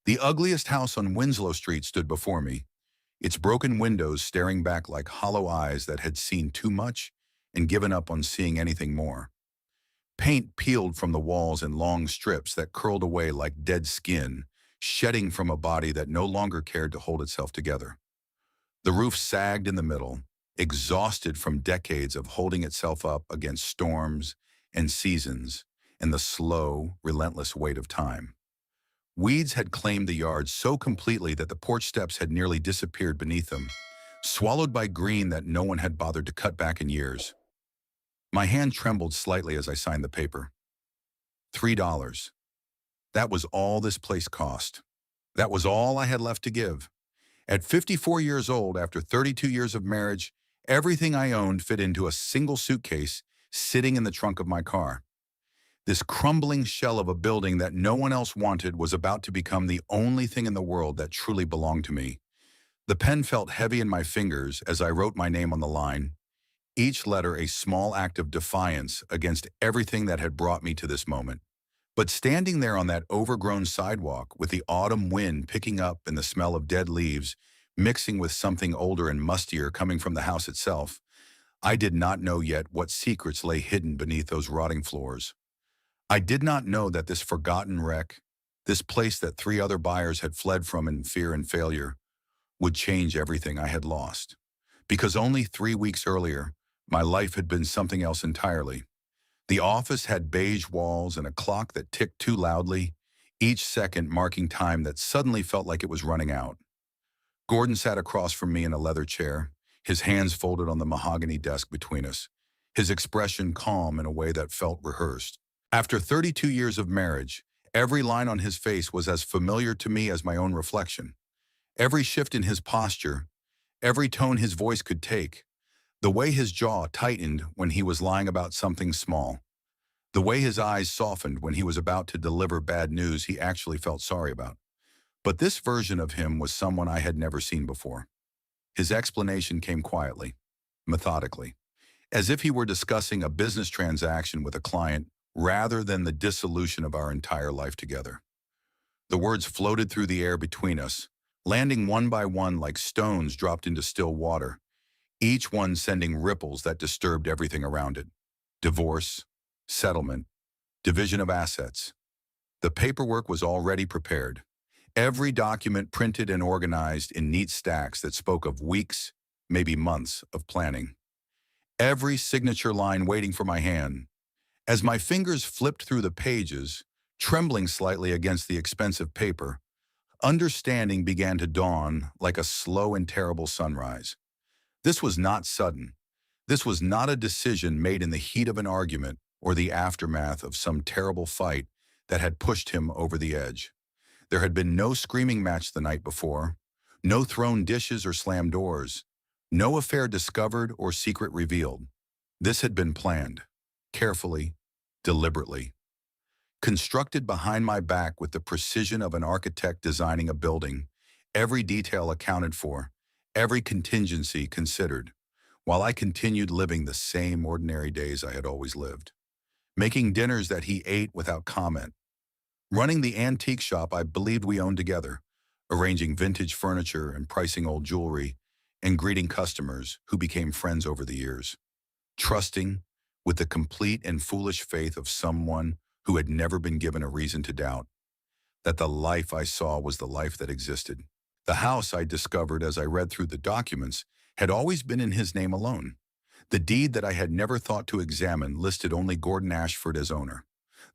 The ugliest house on Winslow Street stood before me, its broken windows staring back like hollow eyes that had seen too much and given up on seeing anything more. Paint peeled from the walls in long strips that curled away like dead skin, shedding from a body that no longer cared to hold itself together. The roof sagged in the middle, exhausted from decades of holding itself up against storms and seasons and the slow, relentless weight of time. Weeds had claimed the yard so completely that the porch steps had nearly disappeared beneath them, swallowed by green that no one had bothered to cut back in years. My hand trembled slightly as I signed the paper. $3. That was all this place cost. That was all I had left to give. At 54 years old, after 32 years of marriage, everything I owned fit into a single suitcase sitting in the trunk of my car. This crumbling shell of a building that no one else wanted was about to become the only thing in the world that truly belonged to me. The pen felt heavy in my fingers as I wrote my name on the line, each letter a small act of defiance against everything that had brought me to this moment. But standing there on that overgrown sidewalk with the autumn wind picking up and the smell of dead leaves mixing with something older and mustier coming from the house itself, I did not know yet what secrets lay hidden beneath those rotting floors. I did not know that this forgotten wreck, this place that three other buyers had fled from in fear and failure, would change everything I had lost. Because only 3 weeks earlier, my life had been something else entirely. The office had beige walls and a clock that ticked too loudly, each second marking time that suddenly felt like it was running out. Gordon sat across from me in a leather chair, his hands folded on the mahogany desk between us, his expression calm in a way that felt rehearsed. After 32 years of marriage, every line on his face was as familiar to me as my own reflection. Every shift in his posture, every tone his voice could take, the way his jaw tightened when he was lying about something small, the way his eyes softened when he was about to deliver bad news he actually felt sorry about. But this version of him was someone I had never seen before. His explanation came quietly, methodically, as if he were discussing a business transaction with a client rather than the dissolution of our entire life together. The words floated through the air between us, landing one by one like stones dropped into still water, each one sending ripples that disturbed everything around it. Divorce, settlement, division of assets. The paperwork was already prepared. Every document printed and organized in neat stacks that spoke of weeks, maybe months of planning. Every signature line waiting for my hand. As my fingers flipped through the pages, trembling slightly against the expensive paper, understanding began to dawn like a slow and terrible sunrise. This was not sudden. This was not a decision made in the heat of an argument or the aftermath of some terrible fight that had pushed him over the edge. There had been no screaming match the night before, no thrown dishes or slammed doors, no affair discovered or secret revealed. This had been planned, carefully, deliberately. Constructed behind my back with the precision of an architect designing a building, every detail accounted for, every contingency considered, while I continued living the same ordinary days I had always lived. Making dinners that he ate without comment, running the antique shop I believed we owned together, arranging vintage furniture and pricing old jewelry, and greeting customers who became friends over the years. Trusting, with the complete and foolish faith of someone who had never been given a reason to doubt, that the life I saw was the life that existed. The house, I discovered as I read through the documents, had always been in his name alone. The deed that I had never thought to examine listed only Gordon Ashford as owner.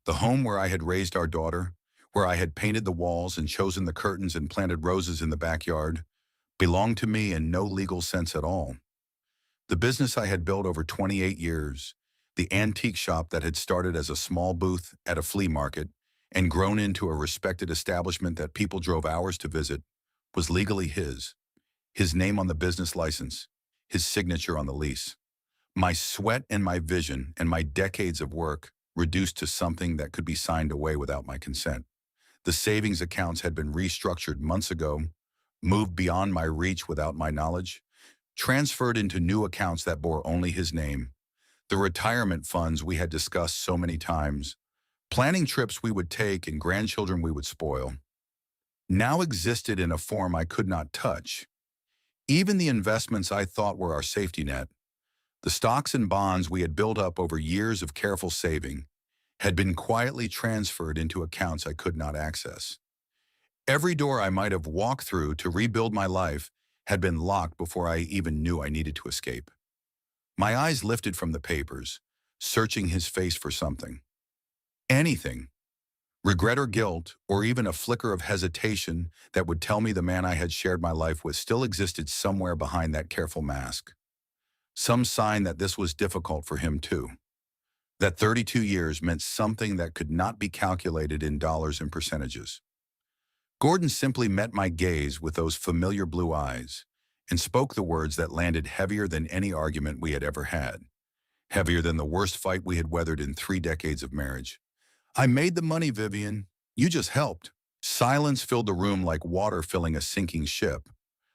The home where I had raised our daughter, where I had painted the walls and chosen the curtains and planted roses in the backyard, belonged to me in no legal sense at all. The business I had built over 28 years, the antique shop that had started as a small booth at a flea market and grown into a respected establishment that people drove hours to visit, was legally his name on the business license, his signature on the lease. My sweat and my vision and my decades of work reduced to something that could be signed away without my consent. The savings accounts had been restructured months ago, moved beyond my reach without my knowledge, transferred into new accounts that bore only his name. The retirement funds we had discussed so many times, planning trips we would take and grandchildren we would spoil. now existed in a form I could not touch. Even the investments I thought were our safety net, the stocks and bonds we had built up over years of careful saving, had been quietly transferred into accounts I could not access. Every door I might have walked through to rebuild my life had been locked before I even knew I needed to escape. My eyes lifted from the papers, searching his face for something. Anything. Regret or guilt, or even a flicker of hesitation that would tell me the man I had shared my life with still existed somewhere behind that careful mask. Some sign that this was difficult for him too. That 32 years meant something that could not be calculated in dollars and percentages. Gordon simply met my gaze with those familiar blue eyes and spoke the words that landed heavier than any argument we had ever had, heavier than the worst fight we had weathered in 3 decades of marriage. "I made the money, Vivian. You just helped." Silence filled the room like water filling a sinking ship.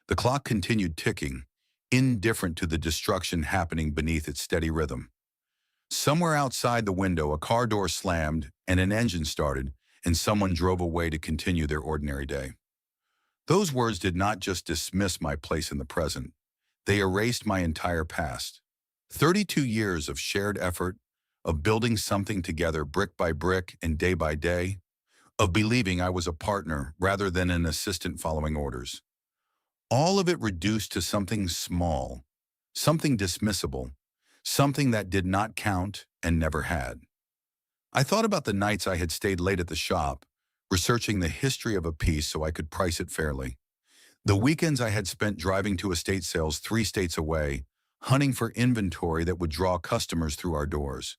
The clock continued ticking, indifferent to the destruction happening beneath its steady rhythm. Somewhere outside the window, a car door slammed and an engine started, and someone drove away to continue their ordinary day. Those words did not just dismiss my place in the present. They erased my entire past. 32 years of shared effort, of building something together brick by brick and day by day, of believing I was a partner rather than an assistant following orders. All of it reduced to something small, something dismissible, something that did not count and never had. I thought about the nights I had stayed late at the shop, researching the history of a piece so I could price it fairly. The weekends I had spent driving to estate sales 3 states away, hunting for inventory that would draw customers through our doors.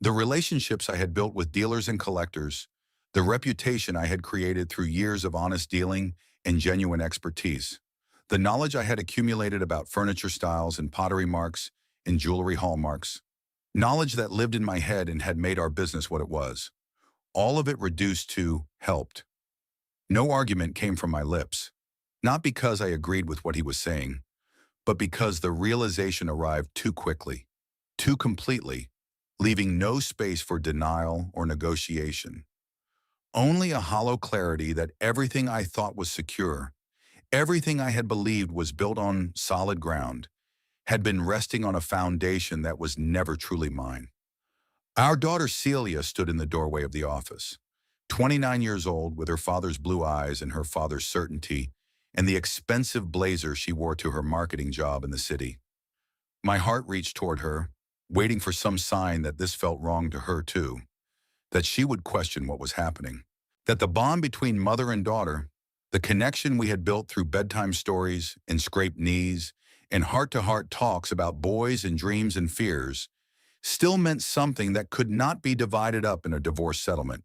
The relationships I had built with dealers and collectors, the reputation I had created through years of honest dealing and genuine expertise, the knowledge I had accumulated about furniture styles and pottery marks and jewelry hallmarks, knowledge that lived in my head and had made our business what it was. All of it reduced to helped. No argument came from my lips, not because I agreed with what he was saying, but because the realization arrived too quickly, too completely, leaving no space for denial or negotiation. Only a hollow clarity that everything I thought was secure, everything I had believed was built on solid ground, had been resting on a foundation that was never truly mine. Our daughter Celia stood in the doorway of the office, 29 years old, with her father's blue eyes and her father's certainty, and the expensive blazer she wore to her marketing job in the city. My heart reached toward her, waiting for some sign that this felt wrong to her too, that she would question what was happening, that the bond between mother and daughter, the connection we had built through bedtime stories and scraped knees and heart-to-heart talks about boys and dreams and fears, still meant something that could not be divided up in a divorce settlement.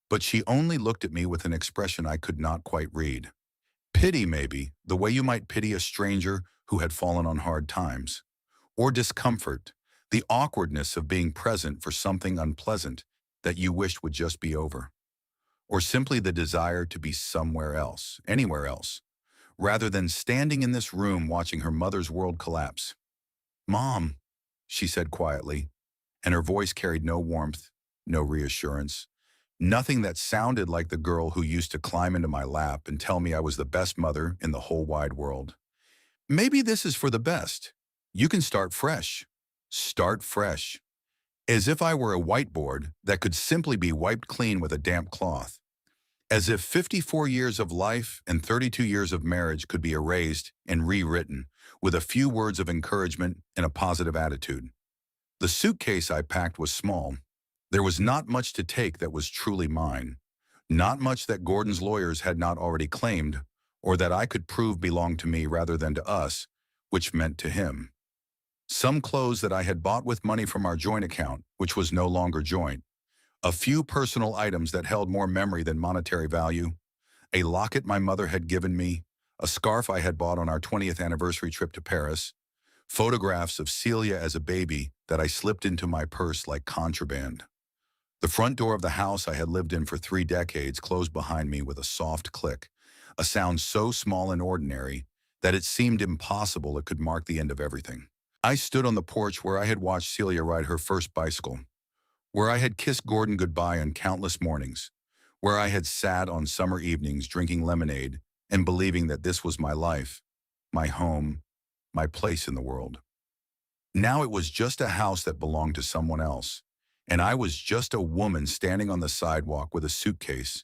But she only looked at me with an expression I could not quite read. Pity, maybe, the way you might pity a stranger who had fallen on hard times. Or discomfort, the awkwardness of being present for something unpleasant that you wished would just be over. Or simply the desire to be somewhere else, anywhere else, rather than standing in this room watching her mother's world collapse. "Mom," she said quietly, and her voice carried no warmth, no reassurance, nothing that sounded like the girl who used to climb into my lap and tell me I was the best mother in the whole wide world. "Maybe this is for the best. You can start fresh." Start fresh. As if I were a whiteboard that could simply be wiped clean with a damp cloth. As if 54 years of life and 32 years of marriage could be erased and rewritten with a few words of encouragement and a positive attitude. The suitcase I packed was small. There was not much to take that was truly mine. Not much that Gordon's lawyers had not already claimed, or that I could prove belonged to me rather than to us, which meant to him. Some clothes that I had bought with money from our joint account, which was no longer joint. A few personal items that held more memory than monetary value. A locket my mother had given me, a scarf I had bought on our 20th anniversary trip to Paris, photographs of Celia as a baby that I slipped into my purse like contraband. The front door of the house I had lived in for 3 decades closed behind me with a soft click, a sound so small and ordinary that it seemed impossible it could mark the end of everything. I stood on the porch where I had watched Celia ride her first bicycle, where I had kissed Gordon goodbye on countless mornings, where I had sat on summer evenings drinking lemonade and believing that this was my life, my home, my place in the world. Now it was just a house that belonged to someone else, and I was just a woman standing on the sidewalk with a suitcase,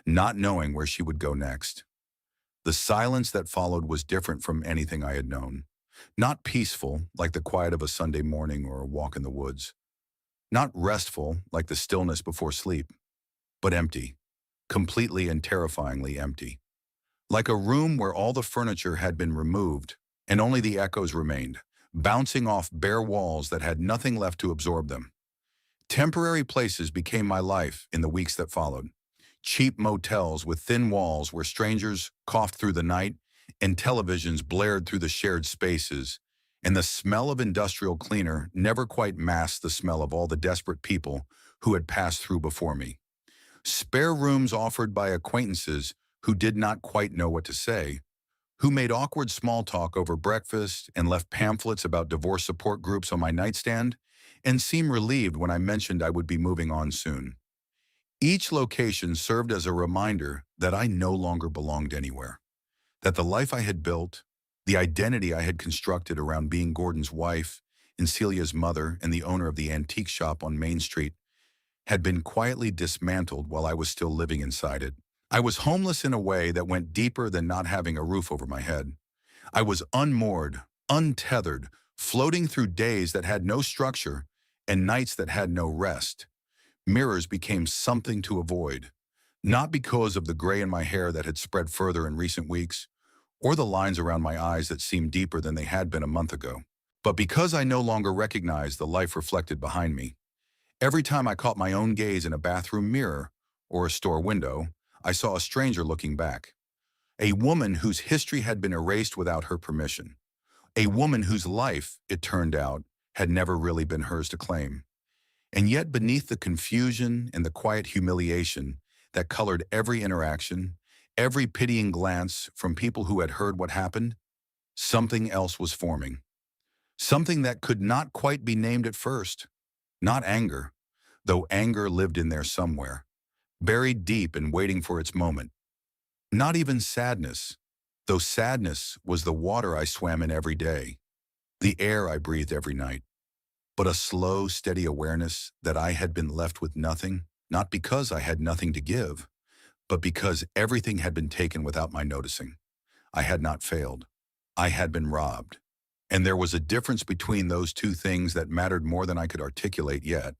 not knowing where she would go next. The silence that followed was different from anything I had known. Not peaceful, like the quiet of a Sunday morning or a walk in the woods. Not restful, like the stillness before sleep, but empty, completely and terrifyingly empty. Like a room where all the furniture had been removed and only the echoes remained, bouncing off bare walls that had nothing left to absorb them. Temporary places became my life in the weeks that followed. Cheap motels with thin walls where strangers coughed through the night and televisions blared through the shared spaces, and the smell of industrial cleaner never quite masked the smell of all the desperate people who had passed through before me. Spare rooms offered by acquaintances who did not quite know what to say, who made awkward small talk over breakfast and left pamphlets about divorce support groups on my nightstand, and seemed relieved when I mentioned I would be moving on soon. Each location served as a reminder that I no longer belonged anywhere, that the life I had built, the identity I had constructed around being Gordon's wife and Celia's mother and the owner of the antique shop on Main Street, had been quietly dismantled while I was still living inside it. I was homeless in a way that went deeper than not having a roof over my head. I was unmoored, untethered, floating through days that had no structure and nights that had no rest. Mirrors became something to avoid, not because of the gray in my hair that had spread further in recent weeks, or the lines around my eyes that seemed deeper than they had been a month ago, but because I no longer recognized the life reflected behind me. Every time I caught my own gaze in a bathroom mirror or a store window, I saw a stranger looking back. A woman whose history had been erased without her permission. A woman whose life, it turned out, had never really been hers to claim. And yet beneath the confusion and the quiet humiliation that colored every interaction, every pitying glance from people who had heard what happened, something else was forming. Something that could not quite be named at first. Not anger, though anger lived in there somewhere, buried deep and waiting for its moment. Not even sadness, though sadness was the water I swam in every day, the air I breathed every night. But a slow, steady awareness that I had been left with nothing, not because I had nothing to give, but because everything had been taken without my noticing. I had not failed. I had been robbed. And there was a difference between those two things that mattered more than I could articulate yet.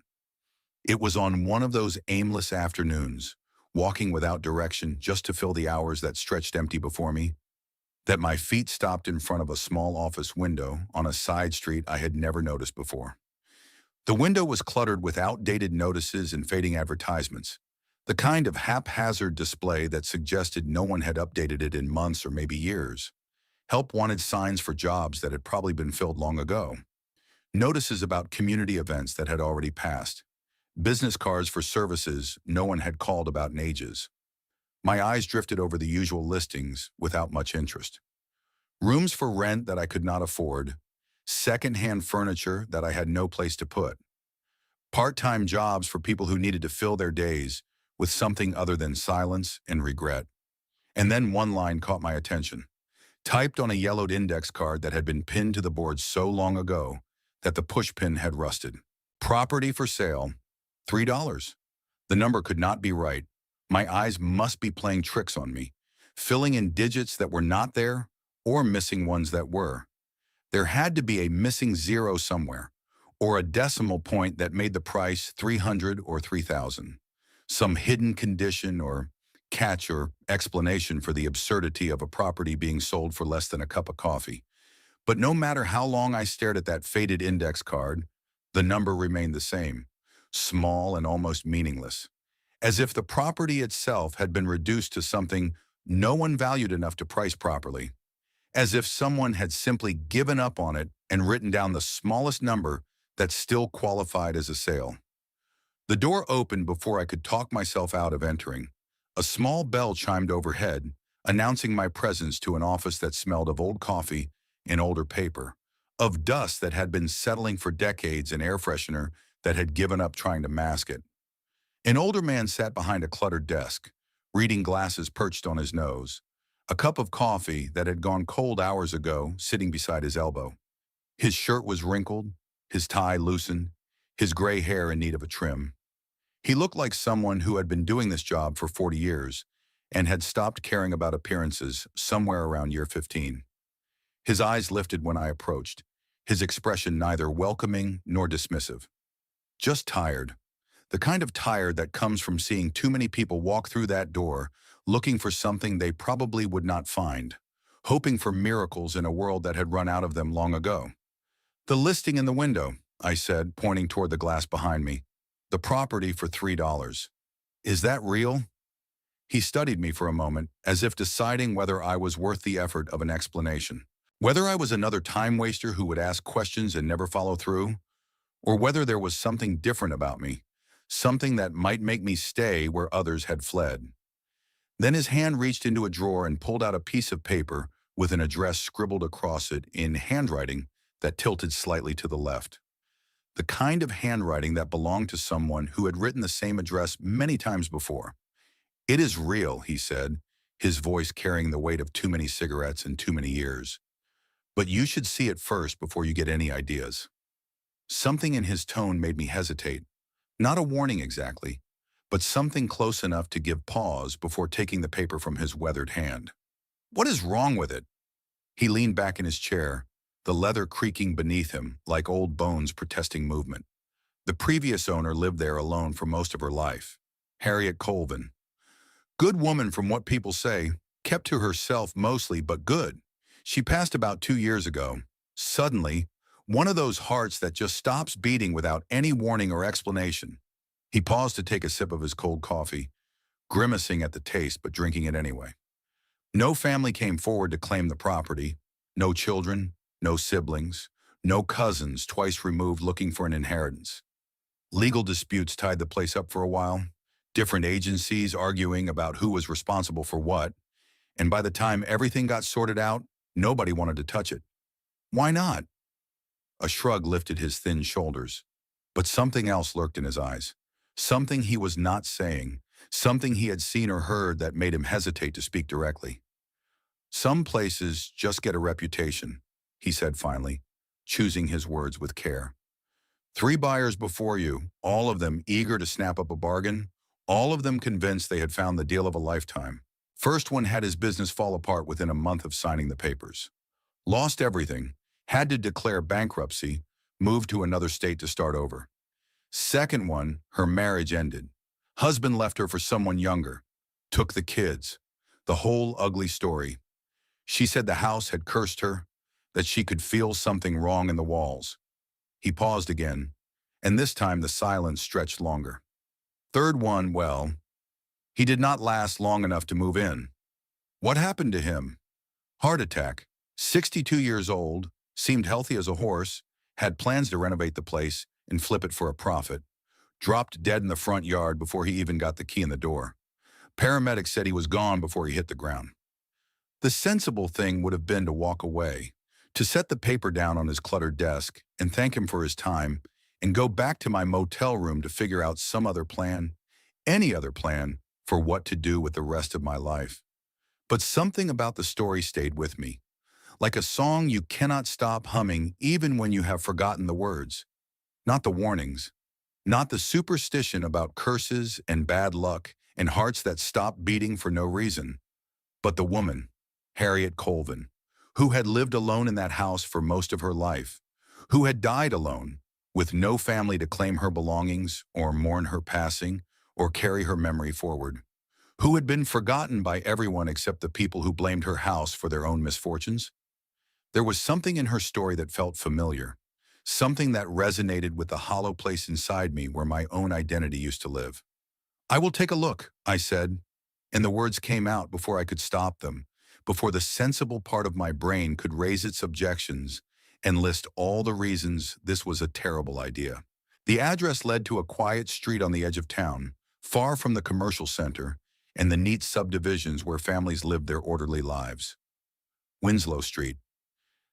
It was on one of those aimless afternoons, walking without direction just to fill the hours that stretched empty before me, that my feet stopped in front of a small office window on a side street I had never noticed before. The window was cluttered with outdated notices and fading advertisements, the kind of haphazard display that suggested no one had updated it in months or maybe years. Help wanted signs for jobs that had probably been filled long ago, notices about community events that had already passed, business cards for services no one had called about in ages. My eyes drifted over the usual listings without much interest. Rooms for rent that I could not afford, second-hand furniture that I had no place to put, part-time jobs for people who needed to fill their days with something other than silence and regret. And then one line caught my attention, typed on a yellowed index card that had been pinned to the board so long ago that the pushpin had rusted. Property for sale, $3. The number could not be right. My eyes must be playing tricks on me, filling in digits that were not there or missing ones that were. There had to be a missing zero somewhere, or a decimal point that made the price 300 or 3,000. Some hidden condition or catch or explanation for the absurdity of a property being sold for less than a cup of coffee. But no matter how long I stared at that faded index card, the number remained the same, small and almost meaningless, as if the property itself had been reduced to something no one valued enough to price properly, as if someone had simply given up on it and written down the smallest number that still qualified as a sale. The door opened before I could talk myself out of entering. A small bell chimed overhead, announcing my presence to an office that smelled of old coffee and older paper, of dust that had been settling for decades and air freshener that had given up trying to mask it. An older man sat behind a cluttered desk, reading glasses perched on his nose, a cup of coffee that had gone cold hours ago sitting beside his elbow. His shirt was wrinkled, his tie loosened, his gray hair in need of a trim. He looked like someone who had been doing this job for 40 years and had stopped caring about appearances somewhere around year 15. His eyes lifted when I approached, his expression neither welcoming nor dismissive. Just tired. The kind of tired that comes from seeing too many people walk through that door looking for something they probably would not find, hoping for miracles in a world that had run out of them long ago. The listing in the window, I said, pointing toward the glass behind me. The property for $3. Is that real? He studied me for a moment, as if deciding whether I was worth the effort of an explanation. Whether I was another time waster who would ask questions and never follow through, or whether there was something different about me, something that might make me stay where others had fled. Then his hand reached into a drawer and pulled out a piece of paper with an address scribbled across it in handwriting that tilted slightly to the left. The kind of handwriting that belonged to someone who had written the same address many times before. "It is real," he said, his voice carrying the weight of too many cigarettes and too many years. "But you should see it first before you get any ideas." Something in his tone made me hesitate. Not a warning exactly, but something close enough to give pause before taking the paper from his weathered hand. "What is wrong with it?" He leaned back in his chair, the leather creaking beneath him like old bones protesting movement. The previous owner lived there alone for most of her life. Harriet Colvin. Good woman from what people say, kept to herself mostly, but good. She passed about 2 years ago. Suddenly, one of those hearts that just stops beating without any warning or explanation. He paused to take a sip of his cold coffee, grimacing at the taste but drinking it anyway. No family came forward to claim the property. No children, no siblings, no cousins twice removed looking for an inheritance. Legal disputes tied the place up for a while, different agencies arguing about who was responsible for what, and by the time everything got sorted out, nobody wanted to touch it. Why not? A shrug lifted his thin shoulders, but something else lurked in his eyes. Something he was not saying, something he had seen or heard that made him hesitate to speak directly. "Some places just get a reputation," he said finally, choosing his words with care. "3 buyers before you, all of them eager to snap up a bargain, all of them convinced they had found the deal of a lifetime. First one had his business fall apart within a month of signing the papers. Lost everything, had to declare bankruptcy, moved to another state to start over. Second one, her marriage ended. Husband left her for someone younger, took the kids. The whole ugly story. She said the house had cursed her, that she could feel something wrong in the walls." He paused again, and this time the silence stretched longer. Third one, well, he did not last long enough to move in. What happened to him? Heart attack, 62 years old, seemed healthy as a horse, had plans to renovate the place and flip it for a profit. Dropped dead in the front yard before he even got the key in the door. Paramedics said he was gone before he hit the ground. The sensible thing would have been to walk away, to set the paper down on his cluttered desk and thank him for his time and go back to my motel room to figure out some other plan, any other plan, for what to do with the rest of my life. But something about the story stayed with me, like a song you cannot stop humming even when you have forgotten the words. Not the warnings, not the superstition about curses and bad luck and hearts that stop beating for no reason, but the woman, Harriet Colvin, who had lived alone in that house for most of her life, who had died alone, with no family to claim her belongings or mourn her passing or carry her memory forward, who had been forgotten by everyone except the people who blamed her house for their own misfortunes. There was something in her story that felt familiar, something that resonated with the hollow place inside me where my own identity used to live. "I will take a look," I said, and the words came out before I could stop them, before the sensible part of my brain could raise its objections and list all the reasons this was a terrible idea. The address led to a quiet street on the edge of town, far from the commercial center and the neat subdivisions where families lived their orderly lives. Winslow Street.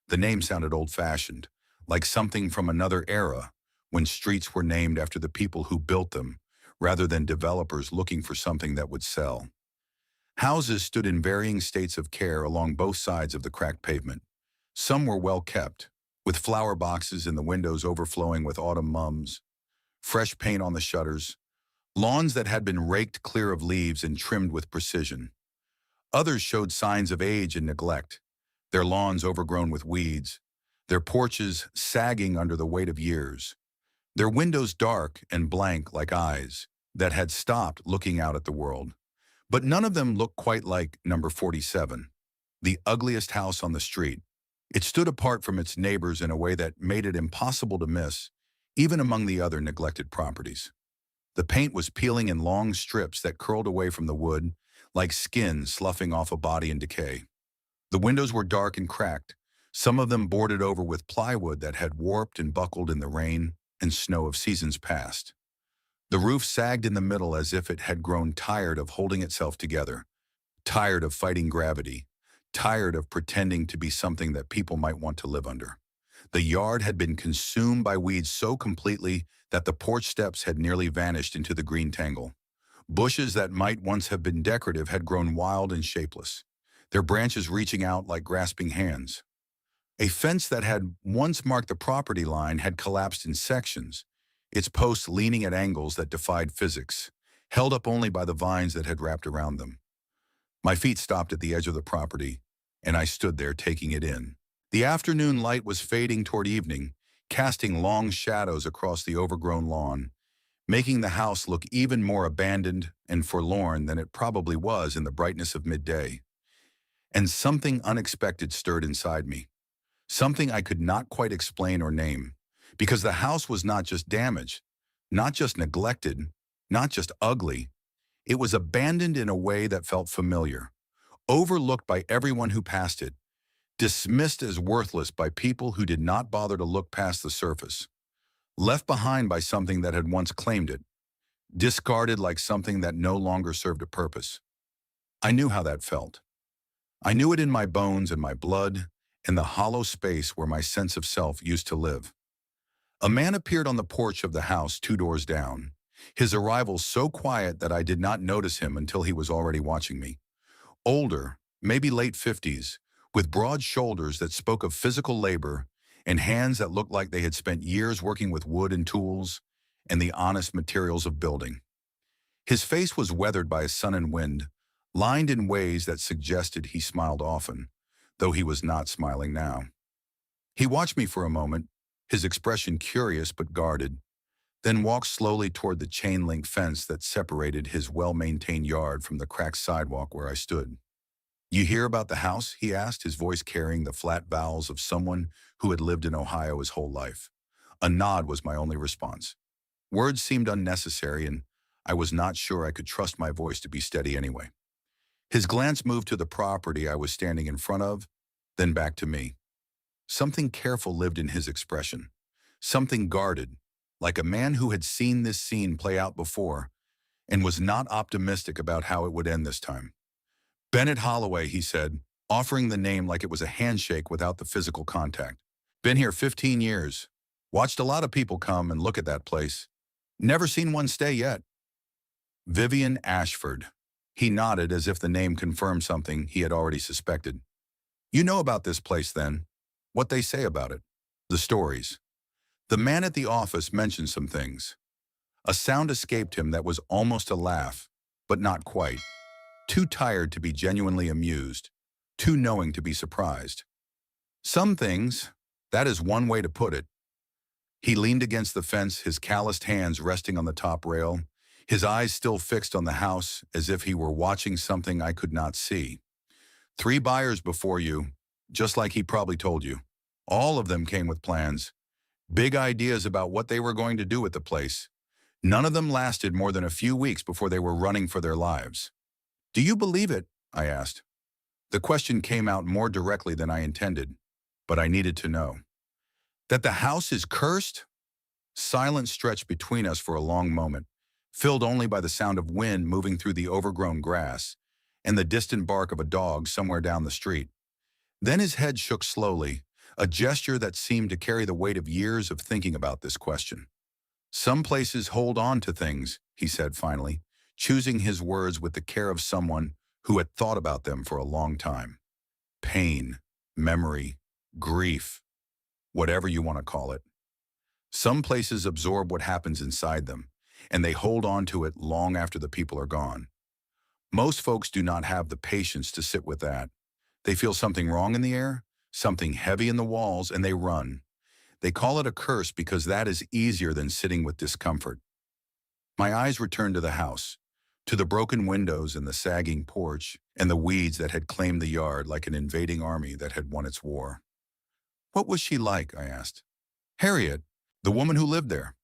The name sounded old-fashioned, like something from another era, when streets were named after the people who built them, rather than developers looking for something that would sell. Houses stood in varying states of care along both sides of the cracked pavement. Some were well kept, with flower boxes in the windows overflowing with autumn mums, fresh paint on the shutters, lawns that had been raked clear of leaves and trimmed with precision. Others showed signs of age and neglect, their lawns overgrown with weeds, their porches sagging under the weight of years, their windows dark and blank like eyes that had stopped looking out at the world. But none of them looked quite like number 47, the ugliest house on the street. It stood apart from its neighbors in a way that made it impossible to miss, even among the other neglected properties. The paint was peeling in long strips that curled away from the wood, like skin sloughing off a body in decay. The windows were dark and cracked, some of them boarded over with plywood that had warped and buckled in the rain and snow of seasons past. The roof sagged in the middle as if it had grown tired of holding itself together, tired of fighting gravity, tired of pretending to be something that people might want to live under. The yard had been consumed by weeds so completely that the porch steps had nearly vanished into the green tangle. Bushes that might once have been decorative had grown wild and shapeless, their branches reaching out like grasping hands. A fence that had once marked the property line had collapsed in sections, its posts leaning at angles that defied physics, held up only by the vines that had wrapped around them. My feet stopped at the edge of the property, and I stood there taking it in. The afternoon light was fading toward evening, casting long shadows across the overgrown lawn, making the house look even more abandoned and forlorn than it probably was in the brightness of midday. And something unexpected stirred inside me, something I could not quite explain or name, because the house was not just damaged, not just neglected, not just ugly. It was abandoned in a way that felt familiar, overlooked by everyone who passed it, dismissed as worthless by people who did not bother to look past the surface, left behind by something that had once claimed it, discarded like something that no longer served a purpose. I knew how that felt. I knew it in my bones and my blood, in the hollow space where my sense of self used to live. A man appeared on the porch of the house 2 doors down, his arrival so quiet that I did not notice him until he was already watching me. Older, maybe late 50s, with broad shoulders that spoke of physical labor and hands that looked like they had spent years working with wood and tools and the honest materials of building. His face was weathered by sun and wind, lined in ways that suggested he smiled often, though he was not smiling now. He watched me for a moment, his expression curious but guarded, then walked slowly toward the chain-link fence that separated his well-maintained yard from the cracked sidewalk where I stood. "You hear about the house?" he asked, his voice carrying the flat vowels of someone who had lived in Ohio his whole life. A nod was my only response. Words seemed unnecessary, and I was not sure I could trust my voice to be steady anyway. His glance moved to the property I was standing in front of, then back to me. Something careful lived in his expression, something guarded, like a man who had seen this scene play out before and was not optimistic about how it would end this time. "Bennett Holloway," he said, offering the name like it was a handshake without the physical contact. "Been here 15 years. Watched a lot of people come and look at that place. Never seen one stay yet." Vivian Ashford. He nodded as if the name confirmed something he had already suspected. "You know about this place then? What they say about it? The stories." The man at the office mentioned some things. A sound escaped him that was almost a laugh, but not quite. Too tired to be genuinely amused, too knowing to be surprised. "Some things, that is one way to put it." He leaned against the fence, his calloused hands resting on the top rail, his eyes still fixed on the house as if he were watching something I could not see. "3 buyers before you, just like he probably told you. All of them came with plans, big ideas about what they were going to do with the place. None of them lasted more than a few weeks before they were running for their lives." "Do you believe it?" I asked. The question came out more directly than I intended, but I needed to know. "That the house is cursed?" Silence stretched between us for a long moment, filled only by the sound of wind moving through the overgrown grass and the distant bark of a dog somewhere down the street. Then his head shook slowly, a gesture that seemed to carry the weight of years of thinking about this question. "Some places hold on to things," he said finally, choosing his words with the care of someone who had thought about them for a long time. Pain, memory, grief, whatever you want to call it. Some places absorb what happens inside them, and they hold on to it long after the people are gone. Most folks do not have the patience to sit with that. They feel something wrong in the air, something heavy in the walls, and they run. They call it a curse because that is easier than sitting with discomfort. My eyes returned to the house, to the broken windows and the sagging porch, and the weeds that had claimed the yard like an invading army that had won its war. What was she like? I asked. Harriet, the woman who lived there.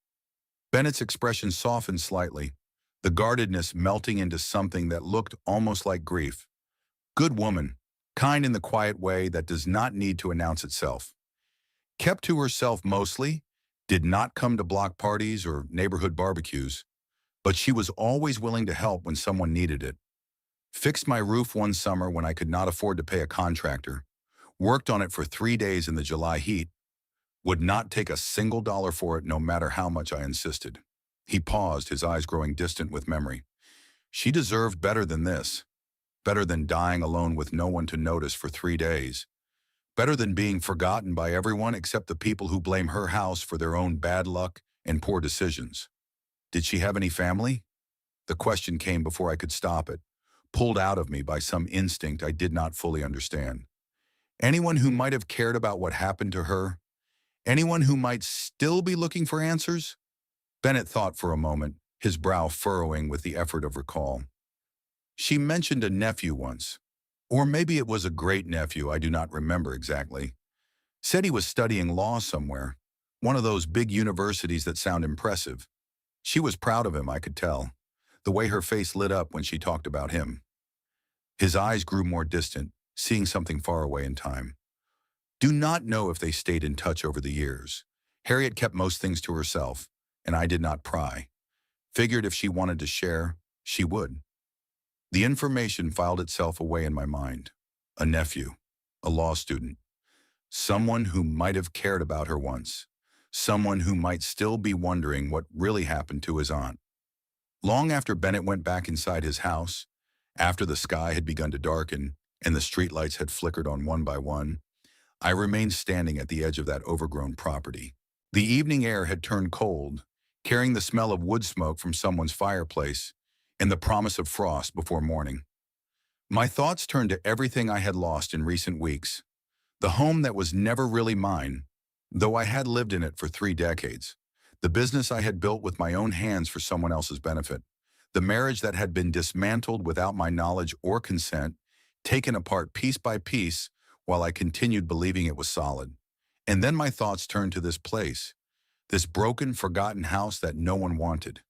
Bennett's expression softened slightly, the guardedness melting into something that looked almost like grief. Good woman, kind in the quiet way that does not need to announce itself. Kept to herself mostly, did not come to block parties or neighborhood barbecues, but she was always willing to help when someone needed it. Fixed my roof one summer when I could not afford to pay a contractor, worked on it for 3 days in the July heat, would not take a single dollar for it no matter how much I insisted. He paused, his eyes growing distant with memory. She deserved better than this, better than dying alone with no one to notice for 3 days, better than being forgotten by everyone except the people who blame her house for their own bad luck and poor decisions. Did she have any family? The question came before I could stop it, pulled out of me by some instinct I did not fully understand. Anyone who might have cared about what happened to her? Anyone who might still be looking for answers? Bennett thought for a moment, his brow furrowing with the effort of recall. She mentioned a nephew once. Or maybe it was a great-nephew, I do not remember exactly. Said he was studying law somewhere, one of those big universities that sound impressive. She was proud of him, I could tell, the way her face lit up when she talked about him. His eyes grew more distant, seeing something far away in time. Do not know if they stayed in touch over the years. Harriet kept most things to herself, and I did not pry. Figured if she wanted to share, she would. The information filed itself away in my mind. A nephew, a law student, someone who might have cared about her once, someone who might still be wondering what really happened to his aunt. Long after Bennett went back inside his house, after the sky had begun to darken and the streetlights had flickered on one by one, I remained standing at the edge of that overgrown property. The evening air had turned cold, carrying the smell of wood smoke from someone's fireplace and the promise of frost before morning. My thoughts turned to everything I had lost in recent weeks. The home that was never really mine, though I had lived in it for 3 decades. The business I had built with my own hands for someone else's benefit. The marriage that had been dismantled without my knowledge or consent, taken apart piece by piece while I continued believing it was solid. And then my thoughts turned to this place, this broken, forgotten house that no one wanted.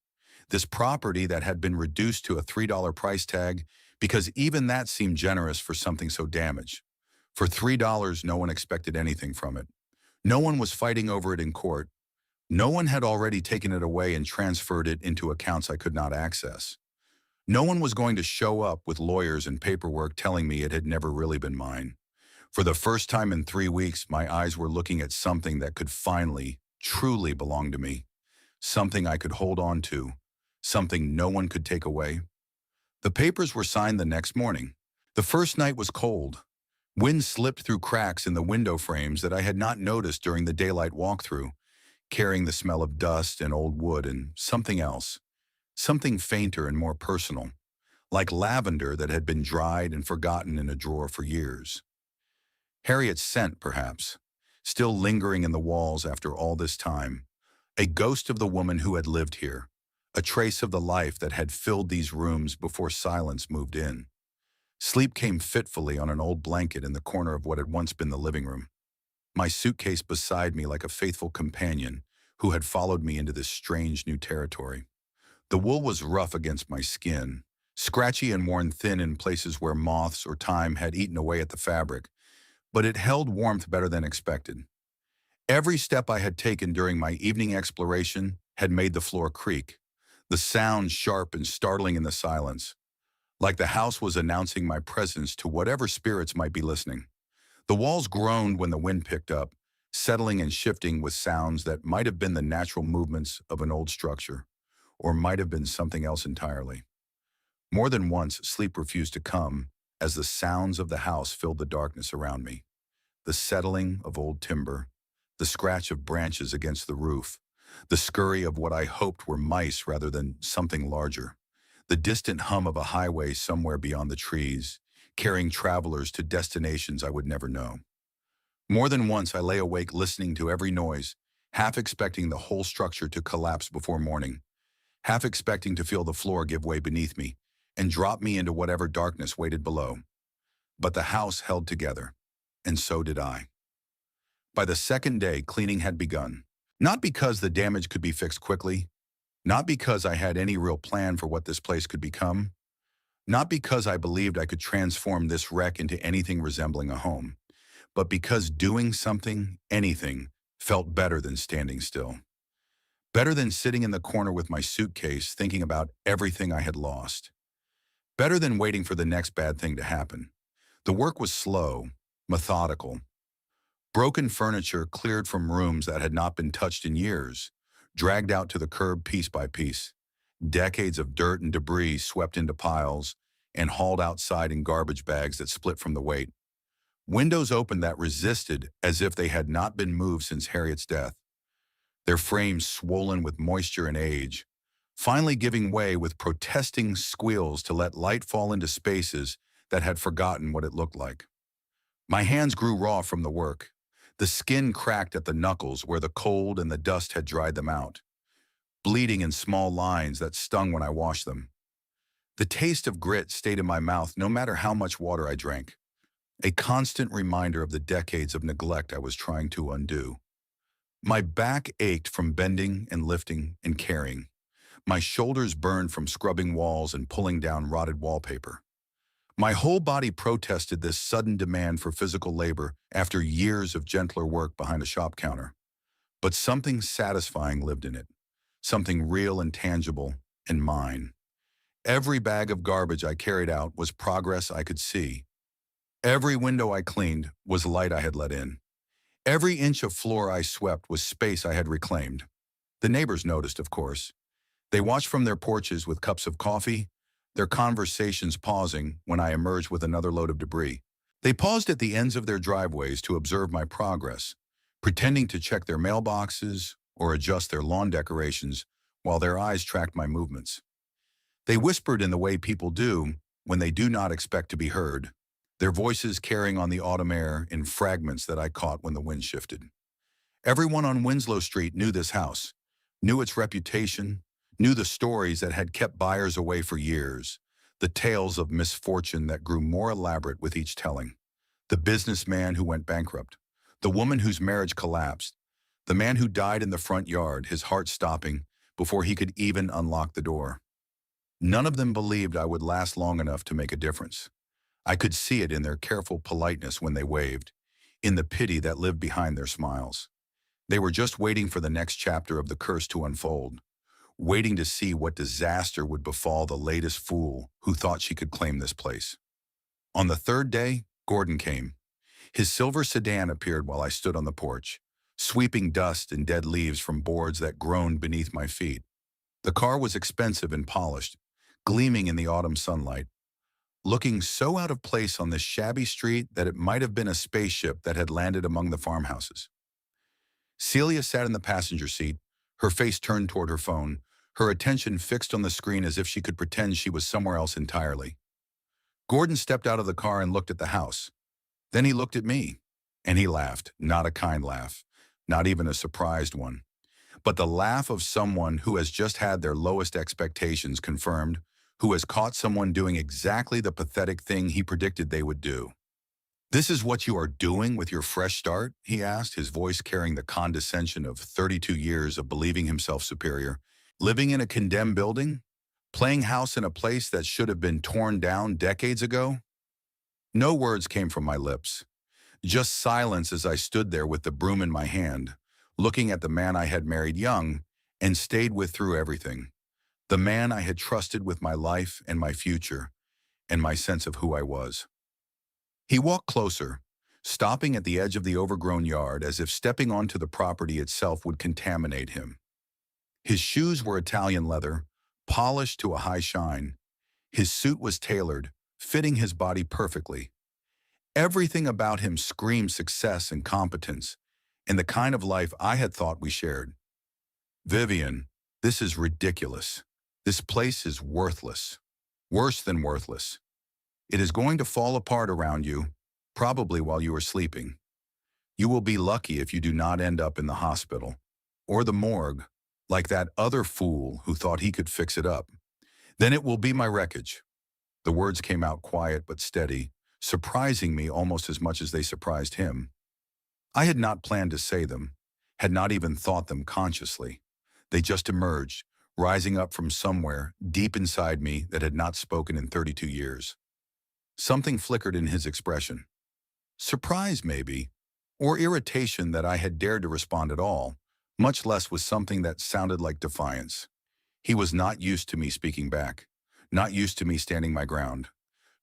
This property that had been reduced to a $3 price tag because even that seemed generous for something so damaged. For $3, no one expected anything from it. No one was fighting over it in court. No one had already taken it away and transferred it into accounts I could not access. No one was going to show up with lawyers and paperwork telling me it had never really been mine. For the first time in 3 weeks, my eyes were looking at something that could finally, truly belong to me. Something I could hold on to. Something no one could take away. The papers were signed the next morning. The first night was cold. Wind slipped through cracks in the window frames that I had not noticed during the daylight walkthrough, carrying the smell of dust and old wood and something else, something fainter and more personal, like lavender that had been dried and forgotten in a drawer for years. Harriet's scent, perhaps, still lingering in the walls after all this time, a ghost of the woman who had lived here, a trace of the life that had filled these rooms before silence moved in. Sleep came fitfully on an old blanket in the corner of what had once been the living room. My suitcase beside me like a faithful companion who had followed me into this strange new territory. The wool was rough against my skin, scratchy and worn thin in places where moths or time had eaten away at the fabric, but it held warmth better than expected. Every step I had taken during my evening exploration had made the floor creak, the sound sharp and startling in the silence, like the house was announcing my presence to whatever spirits might be listening. The walls groaned when the wind picked up, settling and shifting with sounds that might have been the natural movements of an old structure. or might have been something else entirely. More than once, sleep refused to come as the sounds of the house filled the darkness around me. The settling of old timber, the scratch of branches against the roof, the scurry of what I hoped were mice rather than something larger, the distant hum of a highway somewhere beyond the trees, carrying travelers to destinations I would never know. More than once I lay awake listening to every noise, half expecting the whole structure to collapse before morning, half expecting to feel the floor give way beneath me and drop me into whatever darkness waited below. But the house held together, and so did I. By the second day, cleaning had begun. Not because the damage could be fixed quickly, not because I had any real plan for what this place could become, not because I believed I could transform this wreck into anything resembling a home, but because doing something, anything, felt better than standing still. Better than sitting in the corner with my suitcase thinking about everything I had lost. Better than waiting for the next bad thing to happen. The work was slow, methodical. Broken furniture cleared from rooms that had not been touched in years, dragged out to the curb piece by piece. Decades of dirt and debris swept into piles and hauled outside in garbage bags that split from the weight. Windows opened that resisted as if they had not been moved since Harriet's death, their frames swollen with moisture and age, finally giving way with protesting squeals to let light fall into spaces that had forgotten what it looked like. My hands grew raw from the work. The skin cracked at the knuckles where the cold and the dust had dried them out, bleeding in small lines that stung when I washed them. The taste of grit stayed in my mouth no matter how much water I drank, a constant reminder of the decades of neglect I was trying to undo. My back ached from bending and lifting and carrying. My shoulders burned from scrubbing walls and pulling down rotted wallpaper. My whole body protested this sudden demand for physical labor after years of gentler work behind a shop counter. But something satisfying lived in it, something real and tangible and mine. Every bag of garbage I carried out was progress I could see. Every window I cleaned was light I had let in. Every inch of floor I swept was space I had reclaimed. The neighbors noticed, of course. They watched from their porches with cups of coffee, their conversations pausing when I emerged with another load of debris. They paused at the ends of their driveways to observe my progress, pretending to check their mailboxes or adjust their lawn decorations while their eyes tracked my movements. They whispered in the way people do when they do not expect to be heard, their voices carrying on the autumn air in fragments that I caught when the wind shifted. Everyone on Winslow Street knew this house, knew its reputation, knew the stories that had kept buyers away for years, the tales of misfortune that grew more elaborate with each telling. The businessman who went bankrupt, the woman whose marriage collapsed, the man who died in the front yard, his heart stopping before he could even unlock the door. None of them believed I would last long enough to make a difference. I could see it in their careful politeness when they waved, in the pity that lived behind their smiles. They were just waiting for the next chapter of the curse to unfold, waiting to see what disaster would befall the latest fool who thought she could claim this place. On the third day, Gordon came. His silver sedan appeared while I stood on the porch, sweeping dust and dead leaves from boards that groaned beneath my feet. The car was expensive and polished, gleaming in the autumn sunlight, looking so out of place on this shabby street that it might have been a spaceship that had landed among the farmhouses. Celia sat in the passenger seat, her face turned toward her phone, her attention fixed on the screen as if she could pretend she was somewhere else entirely. Gordon stepped out of the car and looked at the house. Then he looked at me, and he laughed, not a kind laugh, not even a surprised one, but the laugh of someone who has just had their lowest expectations confirmed, who has caught someone doing exactly the pathetic thing he predicted they would do. "This is what you are doing with your fresh start?" he asked, his voice carrying the condescension of 32 years of believing himself superior. "Living in a condemned building? Playing house in a place that should have been torn down decades ago?" No words came from my lips, just silence as I stood there with the broom in my hand, looking at the man I had married young and stayed with through everything, the man I had trusted with my life and my future and my sense of who I was. He walked closer, stopping at the edge of the overgrown yard as if stepping onto the property itself would contaminate him. His shoes were Italian leather, polished to a high shine. His suit was tailored, fitting his body perfectly. Everything about him screamed success and competence, and the kind of life I had thought we shared. Vivian, this is ridiculous. This place is worthless. Worse than worthless. It is going to fall apart around you, probably while you are sleeping. You will be lucky if you do not end up in the hospital or the morgue, like that other fool who thought he could fix it up. Then it will be my wreckage. The words came out quiet but steady, surprising me almost as much as they surprised him. I had not planned to say them, had not even thought them consciously. They just emerged, rising up from somewhere deep inside me that had not spoken in 32 years. Something flickered in his expression. Surprise, maybe, or irritation that I had dared to respond at all, much less with something that sounded like defiance. He was not used to me speaking back, not used to me standing my ground,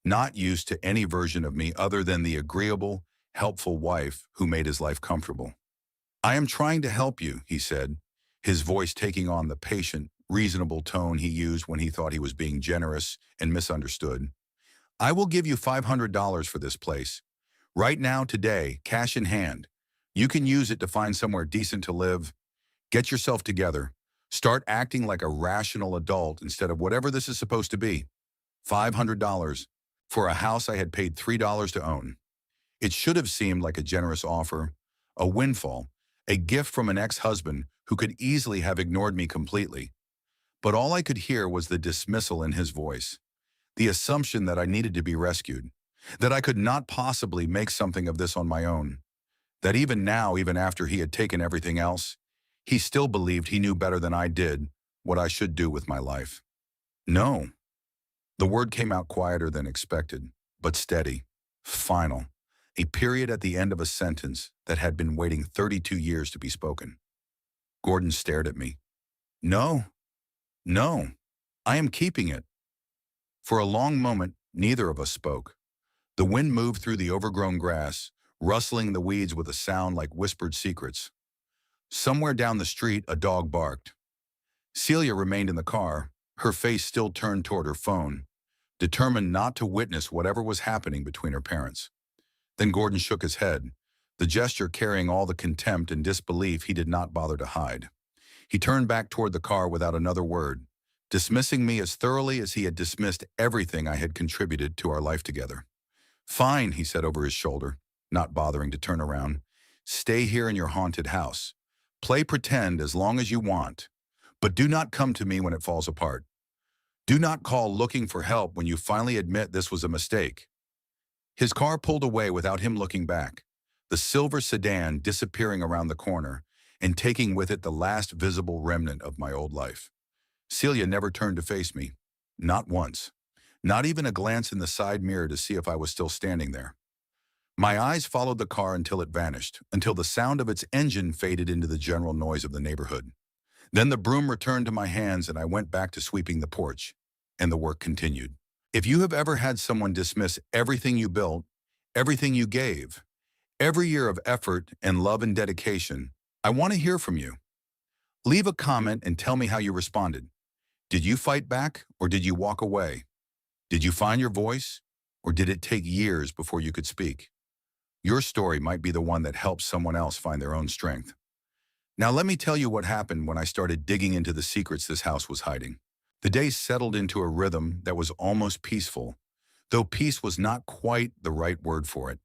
not used to any version of me other than the agreeable, helpful wife who made his life comfortable. I am trying to help you, he said, his voice taking on the patient, reasonable tone he used when he thought he was being generous and misunderstood. I will give you $500 for this place. Right now, today, cash in hand. You can use it to find somewhere decent to live. Get yourself together. Start acting like a rational adult instead of whatever this is supposed to be. $500 for a house I had paid $3 to own. It should have seemed like a generous offer, a windfall, a gift from an ex-husband who could easily have ignored me completely. But all I could hear was the dismissal in his voice, the assumption that I needed to be rescued, that I could not possibly make something of this on my own, that even now, even after he had taken everything else, he still believed he knew better than I did what I should do with my life. No. The word came out quieter than expected, but steady, final, a period at the end of a sentence that had been waiting 32 years to be spoken. Gordon stared at me. No, no, I am keeping it. For a long moment, neither of us spoke. The wind moved through the overgrown grass, rustling the weeds with a sound like whispered secrets. Somewhere down the street, a dog barked. Celia remained in the car, her face still turned toward her phone, determined not to witness whatever was happening between her parents. Then Gordon shook his head, the gesture carrying all the contempt and disbelief he did not bother to hide. He turned back toward the car without another word, dismissing me as thoroughly as he had dismissed everything I had contributed to our life together. Fine, he said over his shoulder, not bothering to turn around. Stay here in your haunted house. Play pretend as long as you want, but do not come to me when it falls apart. Do not call looking for help when you finally admit this was a mistake. His car pulled away without him looking back, the silver sedan disappearing around the corner and taking with it the last visible remnant of my old life. Celia never turned to face me, not once, not even a glance in the side mirror to see if I was still standing there. My eyes followed the car until it vanished, until the sound of its engine faded into the general noise of the neighborhood. Then the broom returned to my hands and I went back to sweeping the porch, and the work continued. If you have ever had someone dismiss everything you built, everything you gave, every year of effort and love and dedication, I want to hear from you. Leave a comment and tell me how you responded. Did you fight back or did you walk away? Did you find your voice or did it take years before you could speak? Your story might be the one that helps someone else find their own strength. Now let me tell you what happened when I started digging into the secrets this house was hiding. The days settled into a rhythm that was almost peaceful, though peace was not quite the right word for it.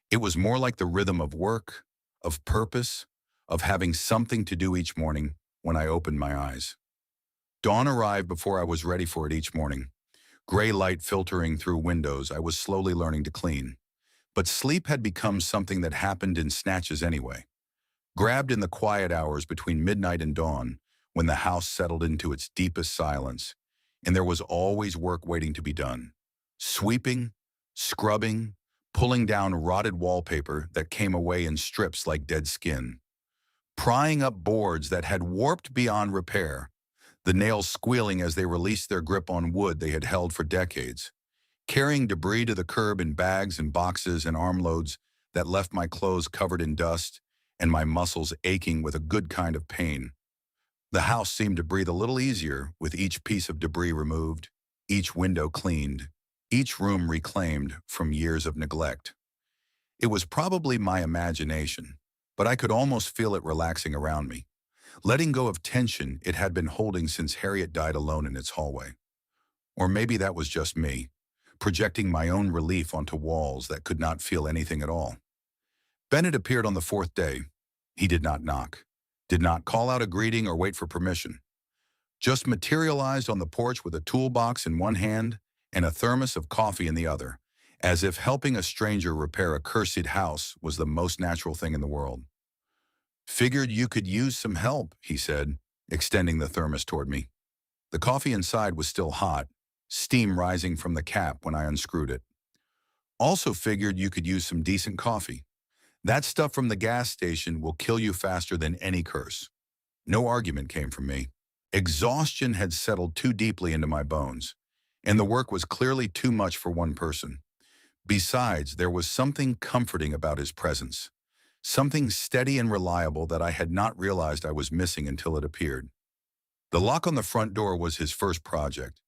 It was more like the rhythm of work, of purpose, of having something to do each morning when I opened my eyes. Dawn arrived before I was ready for it each morning. Gray light filtering through windows I was slowly learning to clean. But sleep had become something that happened in snatches anyway. Grabbed in the quiet hours between midnight and dawn, when the house settled into its deepest silence, and there was always work waiting to be done. Sweeping, scrubbing, pulling down rotted wallpaper that came away in strips like dead skin. Prying up boards that had warped beyond repair, the nails squealing as they released their grip on wood they had held for decades. Carrying debris to the curb in bags and boxes and armloads that left my clothes covered in dust and my muscles aching with a good kind of pain. The house seemed to breathe a little easier with each piece of debris removed, each window cleaned, each room reclaimed from years of neglect. It was probably my imagination, but I could almost feel it relaxing around me, letting go of tension it had been holding since Harriet died alone in its hallway. Or maybe that was just me, projecting my own relief onto walls that could not feel anything at all. Bennett appeared on the fourth day. He did not knock, did not call out a greeting or wait for permission, just materialized on the porch with a toolbox in one hand and a thermos of coffee in the other, as if helping a stranger repair a cursed house was the most natural thing in the world. "Figured you could use some help," he said, extending the thermos toward me. The coffee inside was still hot, steam rising from the cap when I unscrewed it. "Also figured you could use some decent coffee. That stuff from the gas station will kill you faster than any curse." No argument came from me. Exhaustion had settled too deeply into my bones, and the work was clearly too much for one person. Besides, there was something comforting about his presence, something steady and reliable that I had not realized I was missing until it appeared. The lock on the front door was his first project,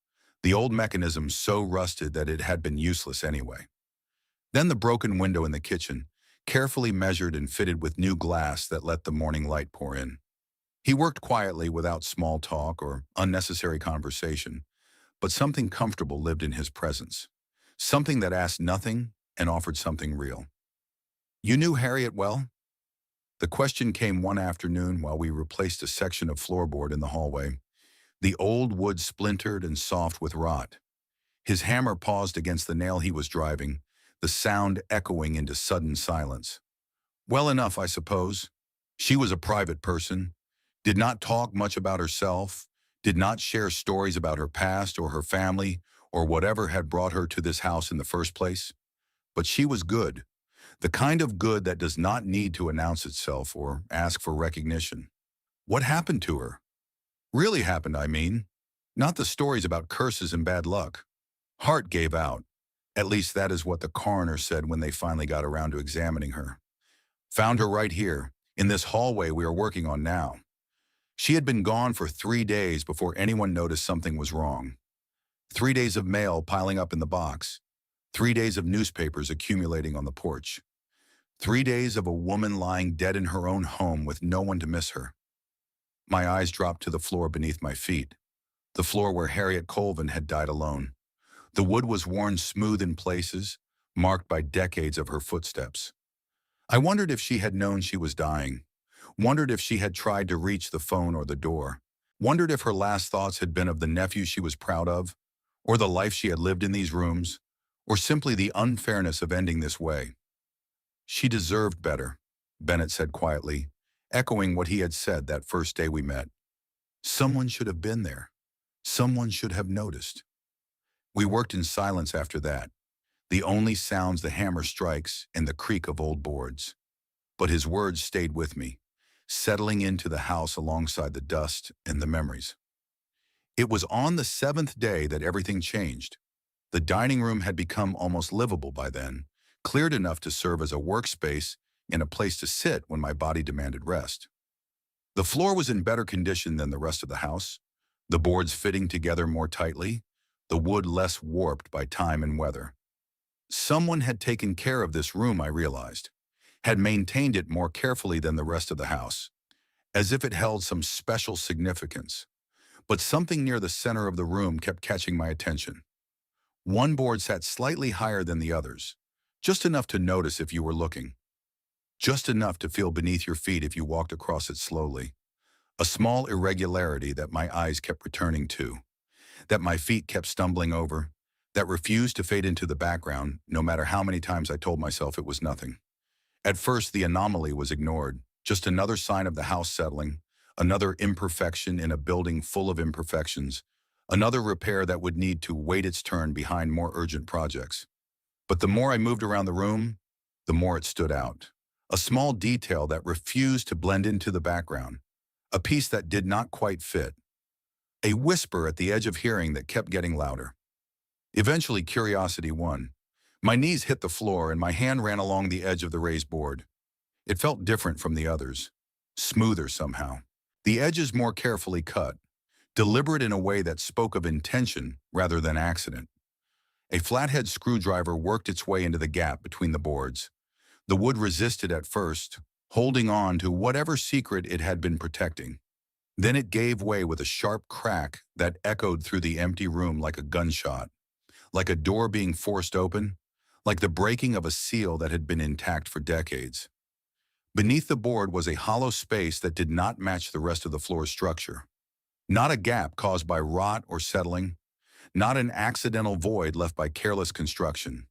the old mechanism so rusted that it had been useless anyway. Then the broken window in the kitchen, carefully measured and fitted with new glass that let the morning light pour in. He worked quietly without small talk or unnecessary conversation, but something comfortable lived in his presence, something that asked nothing and offered something real. "You knew Harriet well?" The question came one afternoon while we replaced a section of floorboard in the hallway. The old wood splintered and soft with rot. His hammer paused against the nail he was driving, the sound echoing into sudden silence. "Well enough, I suppose. She was a private person, did not talk much about herself, did not share stories about her past or her family or whatever had brought her to this house in the first place. But she was good, the kind of good that does not need to announce itself or ask for recognition." "What happened to her?" "Really happened, I mean. Not the stories about curses and bad luck. Heart gave out. At least that is what the coroner said when they finally got around to examining her. Found her right here, in this hallway we are working on now. She had been gone for 3 days before anyone noticed something was wrong. 3 days of mail piling up in the box. 3 days of newspapers accumulating on the porch. 3 days of a woman lying dead in her own home with no one to miss her." My eyes dropped to the floor beneath my feet, the floor where Harriet Colvin had died alone. The wood was worn smooth in places, marked by decades of her footsteps. I wondered if she had known she was dying, wondered if she had tried to reach the phone or the door, wondered if her last thoughts had been of the nephew she was proud of, or the life she had lived in these rooms, or simply the unfairness of ending this way. "She deserved better," Bennett said quietly, echoing what he had said that first day we met. "Someone should have been there. Someone should have noticed." We worked in silence after that, the only sounds the hammer strikes and the creak of old boards. But his words stayed with me, settling into the house alongside the dust and the memories. It was on the seventh day that everything changed. The dining room had become almost livable by then, cleared enough to serve as a workspace and a place to sit when my body demanded rest. The floor was in better condition than the rest of the house, the boards fitting together more tightly, the wood less warped by time and weather. Someone had taken care of this room, I realized, had maintained it more carefully than the rest of the house, as if it held some special significance. But something near the center of the room kept catching my attention. One board sat slightly higher than the others, just enough to notice if you were looking, just enough to feel beneath your feet if you walked across it slowly. A small irregularity that my eyes kept returning to, that my feet kept stumbling over, that refused to fade into the background no matter how many times I told myself it was nothing. At first, the anomaly was ignored, just another sign of the house settling, another imperfection in a building full of imperfections, another repair that would need to wait its turn behind more urgent projects. But the more I moved around the room, the more it stood out. A small detail that refused to blend into the background, a piece that did not quite fit, a whisper at the edge of hearing that kept getting louder. Eventually, curiosity won. My knees hit the floor and my hand ran along the edge of the raised board. It felt different from the others, smoother somehow. The edges more carefully cut, deliberate in a way that spoke of intention rather than accident. A flathead screwdriver worked its way into the gap between the boards. The wood resisted at first, holding on to whatever secret it had been protecting. Then it gave way with a sharp crack that echoed through the empty room like a gunshot, like a door being forced open, like the breaking of a seal that had been intact for decades. Beneath the board was a hollow space that did not match the rest of the floor's structure. Not a gap caused by rot or settling, not an accidental void left by careless construction.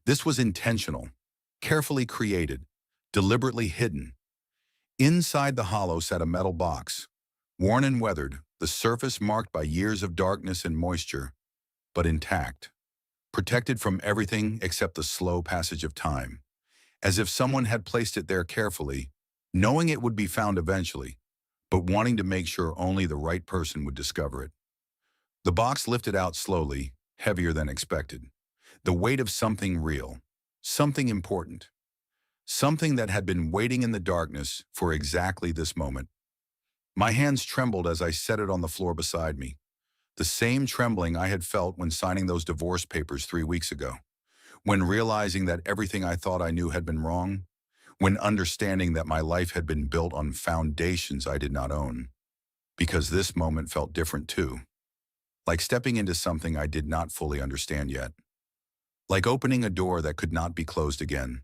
This was intentional, carefully created, deliberately hidden. Inside the hollow sat a metal box, worn and weathered, the surface marked by years of darkness and moisture, but intact, protected from everything except the slow passage of time, as if someone had placed it there carefully, knowing it would be found eventually, but wanting to make sure only the right person would discover it. The box lifted out slowly, heavier than expected, the weight of something real, something important, something that had been waiting in the darkness for exactly this moment. My hands trembled as I set it on the floor beside me, the same trembling I had felt when signing those divorce papers 3 weeks ago, when realizing that everything I thought I knew had been wrong, when understanding that my life had been built on foundations I did not own. Because this moment felt different too, like stepping into something I did not fully understand yet, like opening a door that could not be closed again.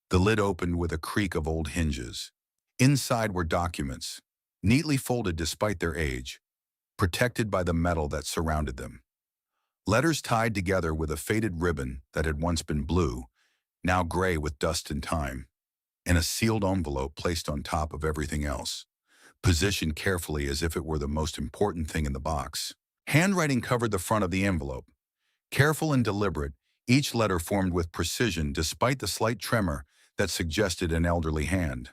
The lid opened with a creak of old hinges. Inside were documents, neatly folded despite their age, protected by the metal that surrounded them. Letters tied together with a faded ribbon that had once been blue, now gray with dust and time, and a sealed envelope placed on top of everything else, positioned carefully as if it were the most important thing in the box. Handwriting covered the front of the envelope. Careful and deliberate, each letter formed with precision despite the slight tremor that suggested an elderly hand.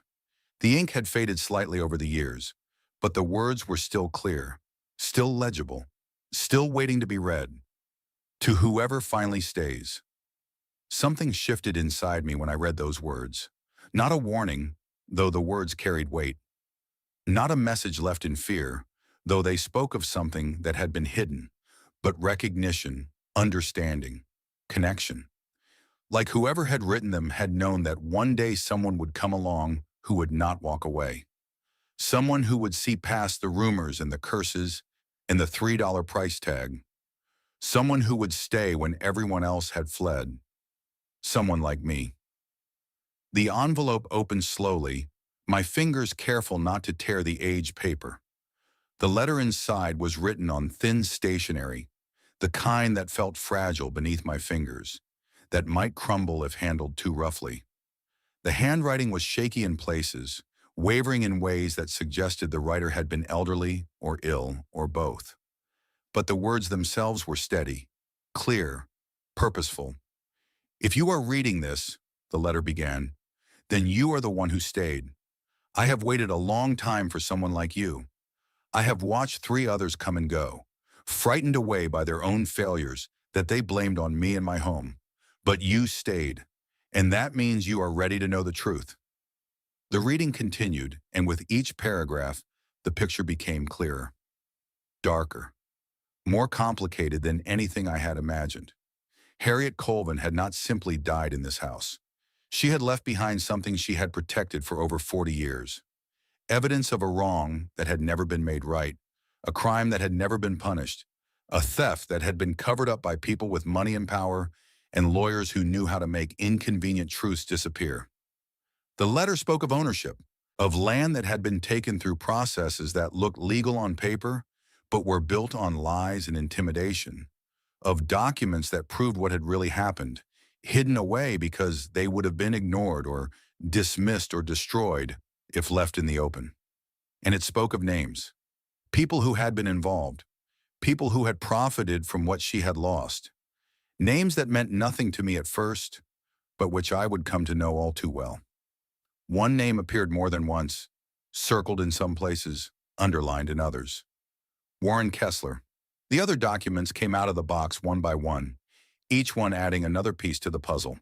The ink had faded slightly over the years, but the words were still clear, still legible, still waiting to be read. To whoever finally stays. Something shifted inside me when I read those words. Not a warning, though the words carried weight. Not a message left in fear, though they spoke of something that had been hidden, but recognition, understanding, connection. Like whoever had written them had known that one day someone would come along who would not walk away. Someone who would see past the rumors and the curses and the $3 price tag. Someone who would stay when everyone else had fled. Someone like me. The envelope opened slowly, my fingers careful not to tear the aged paper. The letter inside was written on thin stationery, the kind that felt fragile beneath my fingers, that might crumble if handled too roughly. The handwriting was shaky in places, wavering in ways that suggested the writer had been elderly or ill or both. But the words themselves were steady, clear, purposeful. "If you are reading this," the letter began, "then you are the one who stayed. I have waited a long time for someone like you. I have watched 3 others come and go, frightened away by their own failures that they blamed on me and my home. But you stayed, and that means you are ready to know the truth." The reading continued, and with each paragraph, the picture became clearer, darker, more complicated than anything I had imagined. Harriet Colvin had not simply died in this house. She had left behind something she had protected for over 40 years. Evidence of a wrong that had never been made right, a crime that had never been punished, a theft that had been covered up by people with money and power, and lawyers who knew how to make inconvenient truths disappear. The letter spoke of ownership, of land that had been taken through processes that looked legal on paper, but were built on lies and intimidation, of documents that proved what had really happened, hidden away because they would have been ignored or dismissed or destroyed if left in the open. And it spoke of names, people who had been involved, people who had profited from what she had lost, names that meant nothing to me at first, but which I would come to know all too well. One name appeared more than once, circled in some places, underlined in others. Warren Kessler. The other documents came out of the box one by one, each one adding another piece to the puzzle.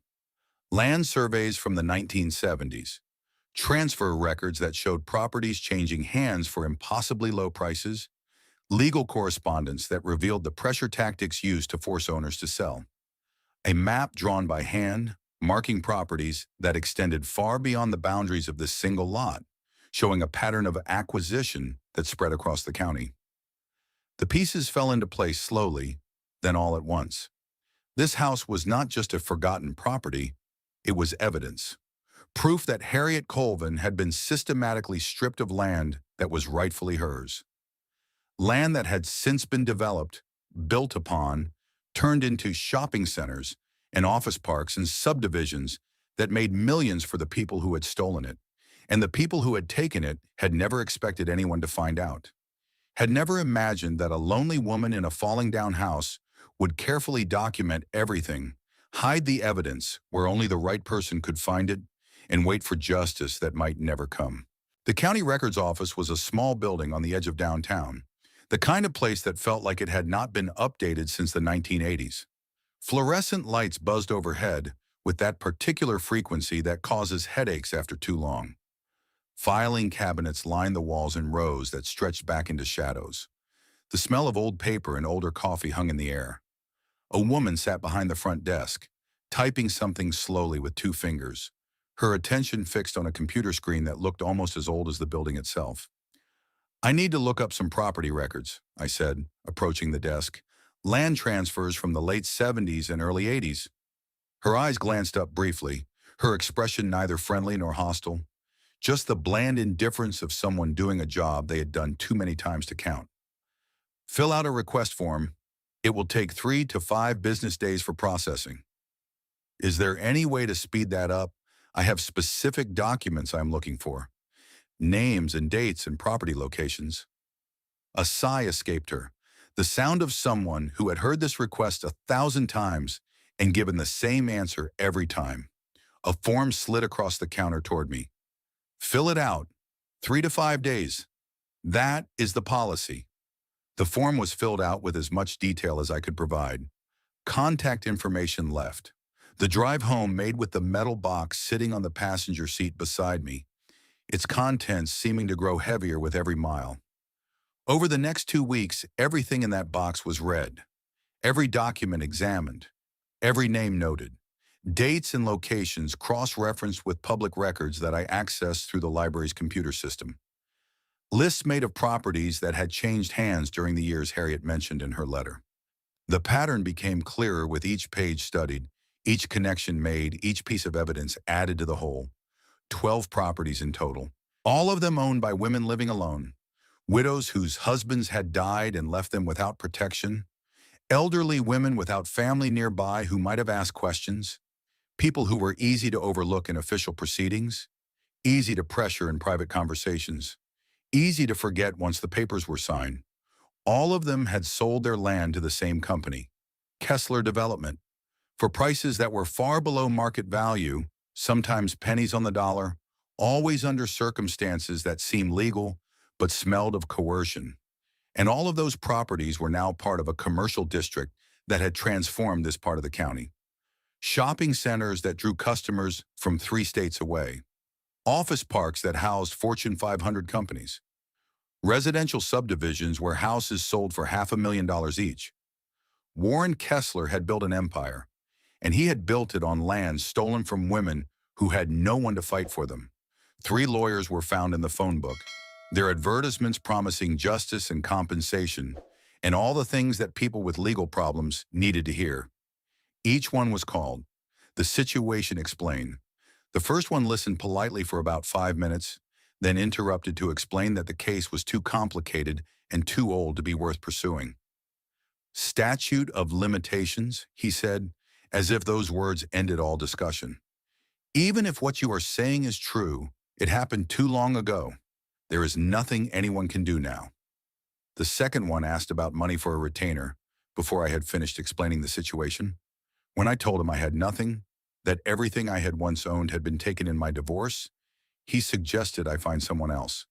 Land surveys from the 1970s, transfer records that showed properties changing hands for impossibly low prices, legal correspondence that revealed the pressure tactics used to force owners to sell, a map drawn by hand, marking properties that extended far beyond the boundaries of this single lot, showing a pattern of acquisition that spread across the county. The pieces fell into place slowly, then all at once. This house was not just a forgotten property, it was evidence. Proof that Harriet Colvin had been systematically stripped of land that was rightfully hers. Land that had since been developed, built upon, turned into shopping centers and office parks and subdivisions that made millions for the people who had stolen it. And the people who had taken it had never expected anyone to find out. Had never imagined that a lonely woman in a falling down house would carefully document everything, hide the evidence where only the right person could find it, and wait for justice that might never come. The county records office was a small building on the edge of downtown, the kind of place that felt like it had not been updated since the 1980s. Fluorescent lights buzzed overhead with that particular frequency that causes headaches after too long. Filing cabinets lined the walls in rows that stretched back into shadows. The smell of old paper and older coffee hung in the air. A woman sat behind the front desk, typing something slowly with two fingers, her attention fixed on a computer screen that looked almost as old as the building itself. "I need to look up some property records," I said, approaching the desk. "Land transfers from the late 70s and early 80s. Her eyes glanced up briefly, her expression neither friendly nor hostile, just the bland indifference of someone doing a job they had done too many times to count. "Fill out a request form. It will take 3 to 5 business days for processing." "Is there any way to speed that up? I have specific documents I'm looking for. Names and dates and property locations." A sigh escaped her, the sound of someone who had heard this request 1,000 times and given the same answer every time. A form slid across the counter toward me. "Fill it out. 3 to 5 days. That is the policy." The form was filled out with as much detail as I could provide. Contact information left. The drive home made with the metal box sitting on the passenger seat beside me, its contents seeming to grow heavier with every mile. Over the next 2 weeks, everything in that box was read, every document examined, every name noted, dates and locations cross-referenced with public records that I accessed through the library's computer system. Lists made of properties that had changed hands during the years Harriet mentioned in her letter. The pattern became clearer with each page studied, each connection made, each piece of evidence added to the whole. 12 properties in total, all of them owned by women living alone, widows whose husbands had died and left them without protection, elderly women without family nearby who might have asked questions, people who were easy to overlook in official proceedings, easy to pressure in private conversations, easy to forget once the papers were signed. All of them had sold their land to the same company, Kessler Development, for prices that were far below market value, sometimes pennies on the dollar, always under circumstances that seemed legal but smelled of coercion. And all of those properties were now part of a commercial district that had transformed this part of the county. Shopping centers that drew customers from 3 states away. Office parks that housed Fortune 500 companies. Residential subdivisions where houses sold for $500,000 each. Warren Kessler had built an empire, and he had built it on land stolen from women who had no one to fight for them. 3 lawyers were found in the phone book, their advertisements promising justice and compensation, and all the things that people with legal problems needed to hear. Each one was called, the situation explained. The first one listened politely for about 5 minutes, then interrupted to explain that the case was too complicated and too old to be worth pursuing. "Statute of limitations," he said, as if those words ended all discussion. "Even if what you are saying is true, it happened too long ago. There is nothing anyone can do now." The second one asked about money for a retainer before I had finished explaining the situation. When I told him I had nothing, that everything I had once owned had been taken in my divorce, he suggested I find someone else.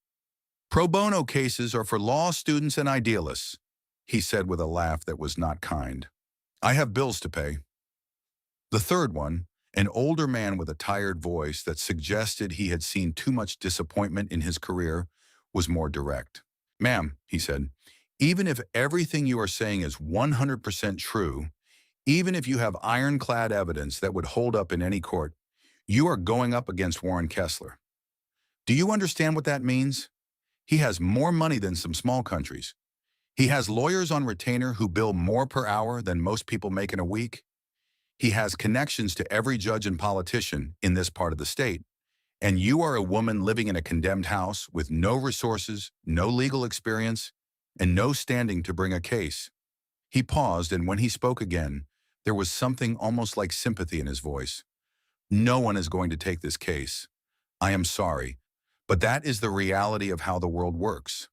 "Pro bono cases are for law students and idealists," he said with a laugh that was not kind. "I have bills to pay." The third one, An older man with a tired voice that suggested he had seen too much disappointment in his career was more direct. "Ma'am," he said, "even if everything you are saying is 100% true, even if you have ironclad evidence that would hold up in any court, you are going up against Warren Kessler. Do you understand what that means? He has more money than some small countries. He has lawyers on retainer who bill more per hour than most people make in a week. He has connections to every judge and politician in this part of the state. And you are a woman living in a condemned house with no resources, no legal experience, and no standing to bring a case." He paused, and when he spoke again, there was something almost like sympathy in his voice. "No one is going to take this case. I am sorry, but that is the reality of how the world works."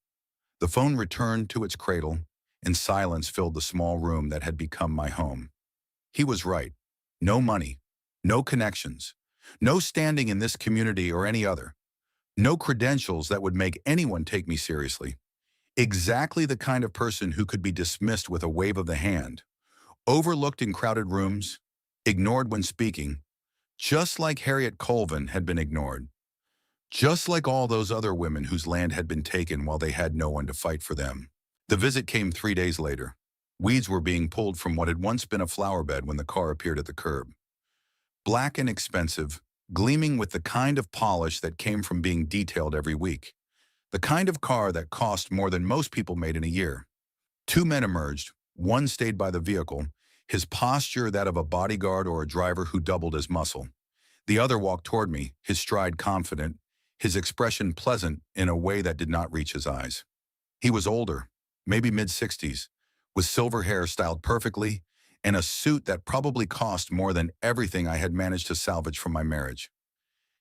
The phone returned to its cradle, and silence filled the small room that had become my home. He was right. No money, no connections, no standing in this community or any other, no credentials that would make anyone take me seriously. Exactly the kind of person who could be dismissed with a wave of the hand, overlooked in crowded rooms, ignored when speaking, just like Harriet Colvin had been ignored, just like all those other women whose land had been taken while they had no one to fight for them. The visit came 3 days later. Weeds were being pulled from what had once been a flower bed when the car appeared at the curb. Black and expensive, gleaming with the kind of polish that came from being detailed every week. The kind of car that cost more than most people made in a year. Two men emerged. One stayed by the vehicle, his posture that of a bodyguard or a driver who doubled as muscle. The other walked toward me, his stride confident, his expression pleasant in a way that did not reach his eyes. He was older, maybe mid-60s, with silver hair styled perfectly, and a suit that probably cost more than everything I had managed to salvage from my marriage.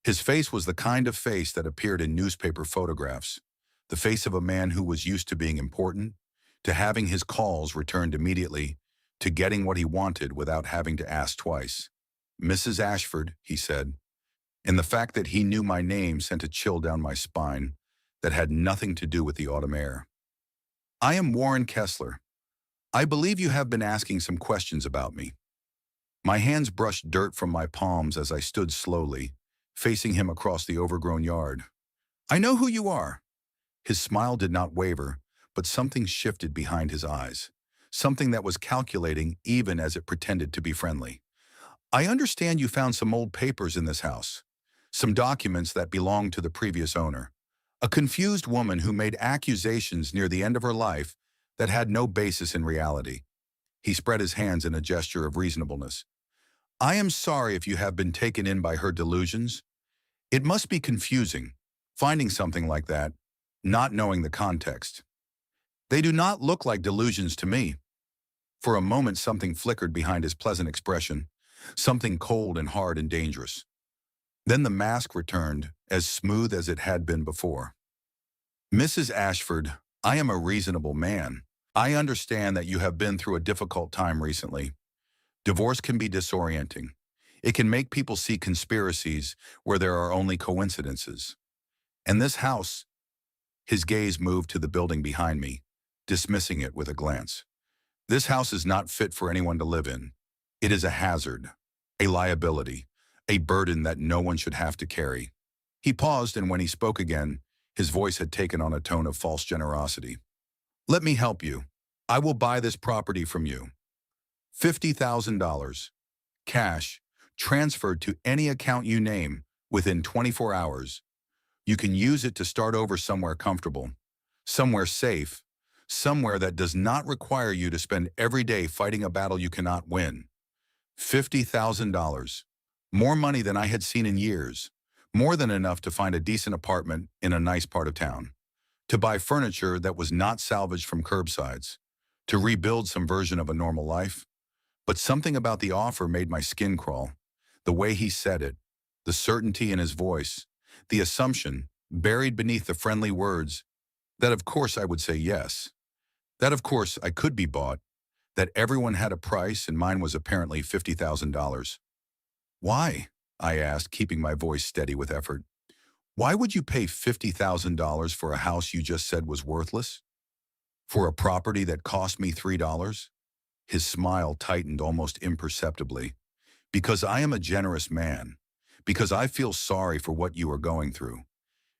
His face was the kind of face that appeared in newspaper photographs, the face of a man who was used to being important, to having his calls returned immediately, to getting what he wanted without having to ask twice. "Mrs. Ashford," he said, and the fact that he knew my name sent a chill down my spine that had nothing to do with the autumn air. "I am Warren Kessler. I believe you have been asking some questions about me." My hands brushed dirt from my palms as I stood slowly, facing him across the overgrown yard. "I know who you are." His smile did not waver, but something shifted behind his eyes, something that was calculating even as it pretended to be friendly. "I understand you found some old papers in this house, some documents that belonged to the previous owner. A confused woman who made accusations near the end of her life that had no basis in reality." He spread his hands in a gesture of reasonableness. "I am sorry if you have been taken in by her delusions. It must be confusing, finding something like that, not knowing the context. They do not look like delusions to me." For a moment something flickered behind his pleasant expression, something cold and hard and dangerous. Then the mask returned, as smooth as it had been before. "Mrs. Ashford, I am a reasonable man. I understand that you have been through a difficult time recently. Divorce can be disorienting. It can make people see conspiracies where there are only coincidences. And this house," his gaze moved to the building behind me, dismissing it with a glance. "This house is not fit for anyone to live in. It is a hazard, a liability, a burden that no one should have to carry." He paused, and when he spoke again, his voice had taken on a tone of false generosity. "Let me help you. I will buy this property from you. $50,000, cash, transferred to any account you name within 24 hours. You can use it to start over somewhere comfortable, somewhere safe, somewhere that does not require you to spend every day fighting a battle you cannot win. $50,000. More money than I had seen in years. More than enough to find a decent apartment in a nice part of town. To buy furniture that was not salvaged from curbsides. To rebuild some version of a normal life. But something about the offer made my skin crawl. The way he said it, the certainty in his voice, the assumption, buried beneath the friendly words, that of course I would say yes. That of course I could be bought. That everyone had a price and mine was apparently $50,000. "Why?" I asked, keeping my voice steady with effort. "Why would you pay $50,000 for a house you just said was worthless? For a property that cost me $3? His smile tightened almost imperceptibly. because I am a generous man, because I feel sorry for what you are going through,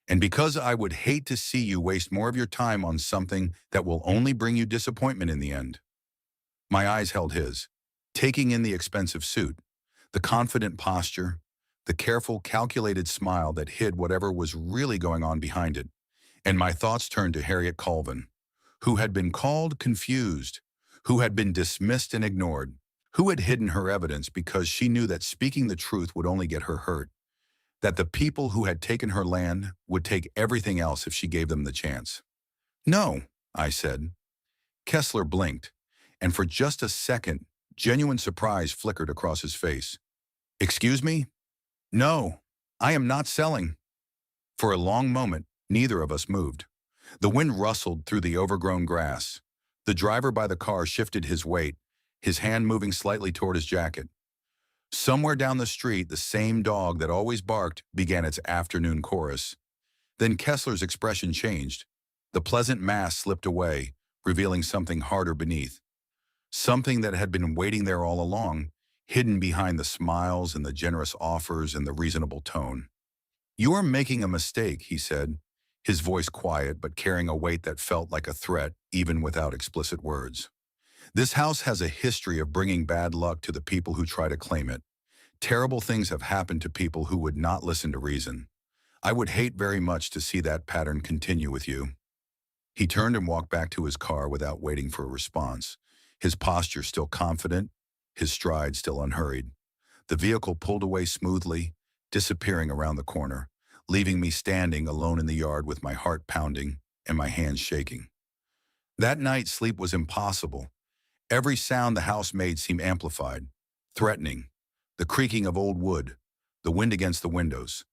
and because I would hate to see you waste more of your time on something that will only bring you disappointment in the end." My eyes held his, taking in the expensive suit, the confident posture, the careful, calculated smile that hid whatever was really going on behind it. And my thoughts turned to Harriet Colvin, who had been called confused, who had been dismissed and ignored, who had hidden her evidence because she knew that speaking the truth would only get her hurt, that the people who had taken her land would take everything else if she gave them the chance. "No," I said. Kessler blinked, and for just a second, genuine surprise flickered across his face. "Excuse me? No, I am not selling." For a long moment, neither of us moved. The wind rustled through the overgrown grass. The driver by the car shifted his weight, his hand moving slightly toward his jacket. Somewhere down the street, the same dog that always barked began its afternoon chorus. Then Kessler's expression changed. The pleasant mask slipped away, revealing something harder beneath. Something that had been waiting there all along, hidden behind the smiles and the generous offers and the reasonable tone. "You are making a mistake," he said, his voice quiet but carrying a weight that felt like a threat even without explicit words. "This house has a history of bringing bad luck to the people who try to claim it. Terrible things have happened to people who would not listen to reason. I would hate very much to see that pattern continue with you." He turned and walked back to his car without waiting for a response, his posture still confident, his stride still unhurried. The vehicle pulled away smoothly, disappearing around the corner, leaving me standing alone in the yard with my heart pounding and my hands shaking. That night, sleep was impossible. Every sound the house made seemed amplified, threatening. The creaking of old wood, the wind against the windows,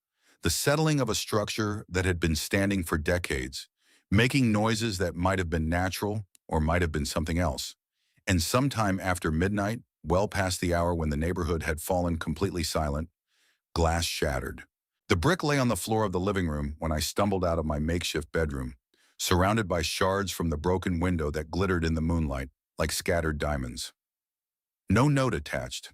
the settling of a structure that had been standing for decades, making noises that might have been natural or might have been something else. And sometime after midnight, well past the hour when the neighborhood had fallen completely silent, glass shattered. The brick lay on the floor of the living room when I stumbled out of my makeshift bedroom, surrounded by shards from the broken window that glittered in the moonlight like scattered diamonds. No note attached.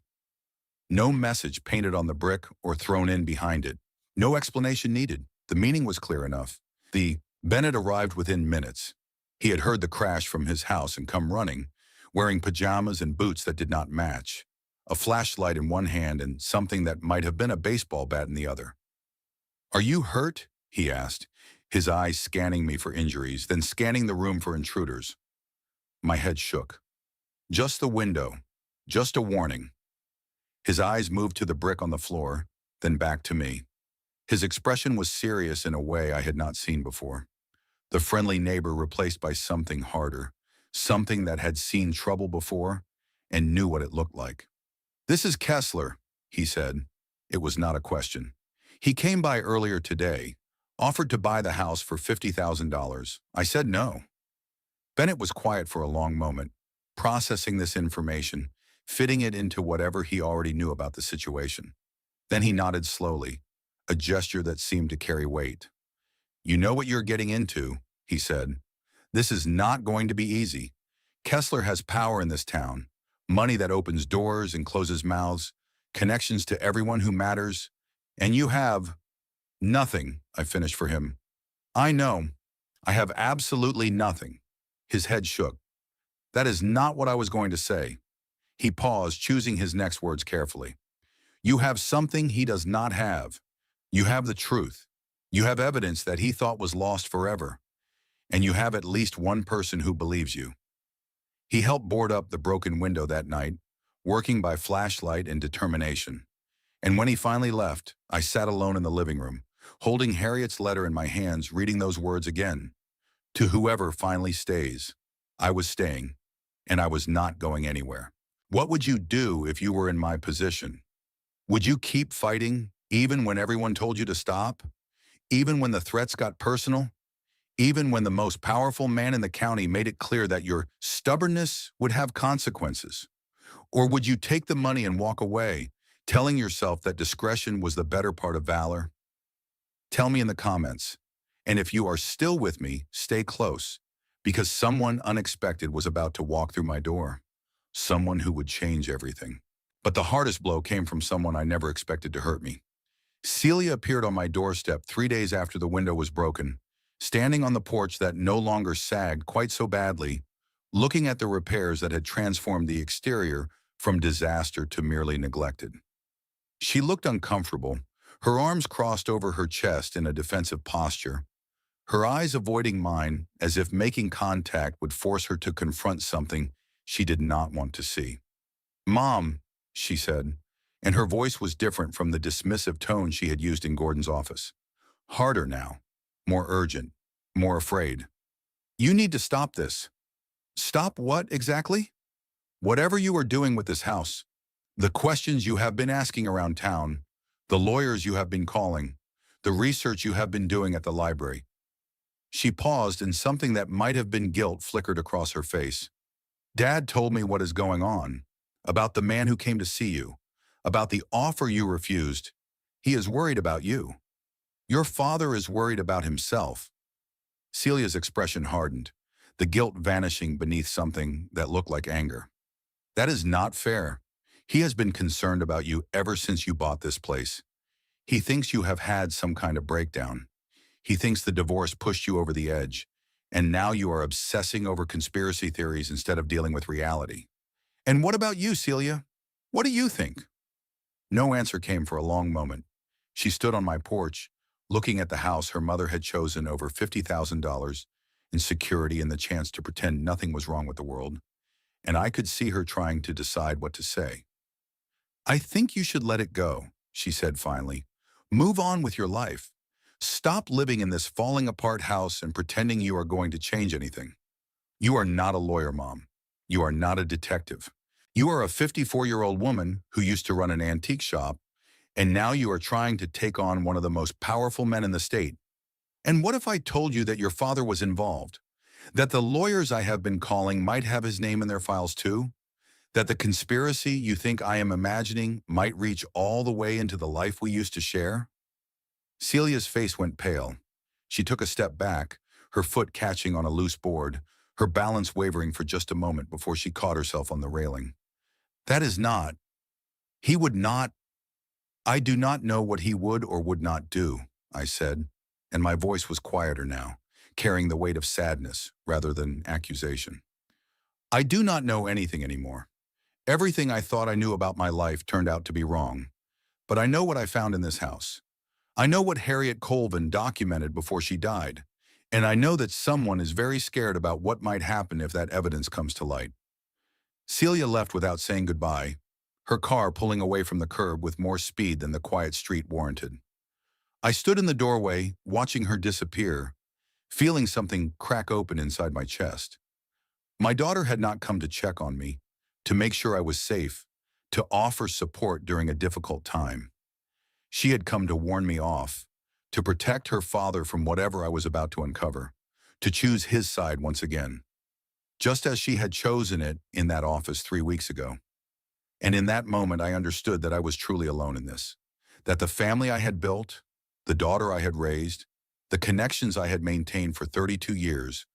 No message painted on the brick or thrown in behind it. No explanation needed. The meaning was clear enough. Bennett arrived within minutes. He had heard the crash from his house and come running, wearing pajamas and boots that did not match, a flashlight in one hand and something that might have been a baseball bat in the other. "Are you hurt?" he asked, his eyes scanning me for injuries, then scanning the room for intruders. My head shook. "Just the window. Just a warning." His eyes moved to the brick on the floor, then back to me. His expression was serious in a way I had not seen before. The friendly neighbor replaced by something harder, something that had seen trouble before and knew what it looked like. "This is Kessler," he said. It was not a question. "He came by earlier today, offered to buy the house for $50,000. I said no." Bennett was quiet for a long moment, processing this information, fitting it into whatever he already knew about the situation. Then he nodded slowly, a gesture that seemed to carry weight. "You know what you're getting into," he said. "This is not going to be easy. Kessler has power in this town, money that opens doors and closes mouths, connections to everyone who matters, and you have nothing," I finished for him. "I know. I have absolutely nothing." His head shook. "That is not what I was going to say." He paused, choosing his next words carefully. "You have something he does not have. You have the truth. You have evidence that he thought was lost forever. And you have at least one person who believes you." He helped board up the broken window that night, working by flashlight and determination. And when he finally left, I sat alone in the living room, holding Harriet's letter in my hands, reading those words again. "To whoever finally stays." I was staying, and I was not going anywhere. What would you do if you were in my position? Would you keep fighting, even when everyone told you to stop? Even when the threats got personal? Even when the most powerful man in the county made it clear that your stubbornness would have consequences? Or would you take the money and walk away, telling yourself that discretion was the better part of valor? Tell me in the comments. And if you are still with me, stay close, because someone unexpected was about to walk through my door. Someone who would change everything. But the hardest blow came from someone I never expected to hurt me. Celia appeared on my doorstep 3 days after the window was broken, standing on the porch that no longer sagged quite so badly, looking at the repairs that had transformed the exterior from disaster to merely neglected. She looked uncomfortable, her arms crossed over her chest in a defensive posture, her eyes avoiding mine as if making contact would force her to confront something she did not want to see. "Mom," she said, and her voice was different from the dismissive tone she had used in Gordon's office. Harder now, more urgent, more afraid. "You need to stop this." "Stop what exactly?" "Whatever you are doing with this house. The questions you have been asking around town, the lawyers you have been calling, the research you have been doing at the library." She paused and something that might have been guilt flickered across her face. "Dad told me what is going on. About the man who came to see you. About the offer you refused. He is worried about you. Your father is worried about himself." Celia's expression hardened, the guilt vanishing beneath something that looked like anger. "That is not fair. He has been concerned about you ever since you bought this place. He thinks you have had some kind of breakdown. He thinks the divorce pushed you over the edge, and now you are obsessing over conspiracy theories instead of dealing with reality. And what about you, Celia? What do you think?" No answer came for a long moment. She stood on my porch, looking at the house her mother had chosen over $50,000 in security and the chance to pretend nothing was wrong with the world, and I could see her trying to decide what to say. "I think you should let it go," she said finally. "Move on with your life. Stop living in this falling apart house and pretending you are going to change anything. You are not a lawyer, Mom. You are not a detective. You are a 54-year-old woman who used to run an antique shop, and now you are trying to take on one of the most powerful men in the state. And what if I told you that your father was involved? That the lawyers I have been calling might have his name in their files too? That the conspiracy you think I am imagining might reach all the way into the life we used to share?" Celia's face went pale. She took a step back, her foot catching on a loose board, her balance wavering for just a moment before she caught herself on the railing. "That is not. He would not. I do not know what he would or would not do," I said, and my voice was quieter now, carrying the weight of sadness rather than accusation. "I do not know anything anymore. Everything I thought I knew about my life turned out to be wrong. But I know what I found in this house. I know what Harriet Colvin documented before she died, and I know that someone is very scared about what might happen if that evidence comes to light." Celia left without saying goodbye, her car pulling away from the curb with more speed than the quiet street warranted. I stood in the doorway, watching her disappear, feeling something crack open inside my chest. My daughter had not come to check on me, to make sure I was safe, to offer support during a difficult time. She had come to warn me off, to protect her father from whatever I was about to uncover, to choose his side once again, just as she had chosen it in that office 3 weeks ago. And in that moment, I understood that I was truly alone in this, that the family I had built, the daughter I had raised, the connections I had maintained for 32 years,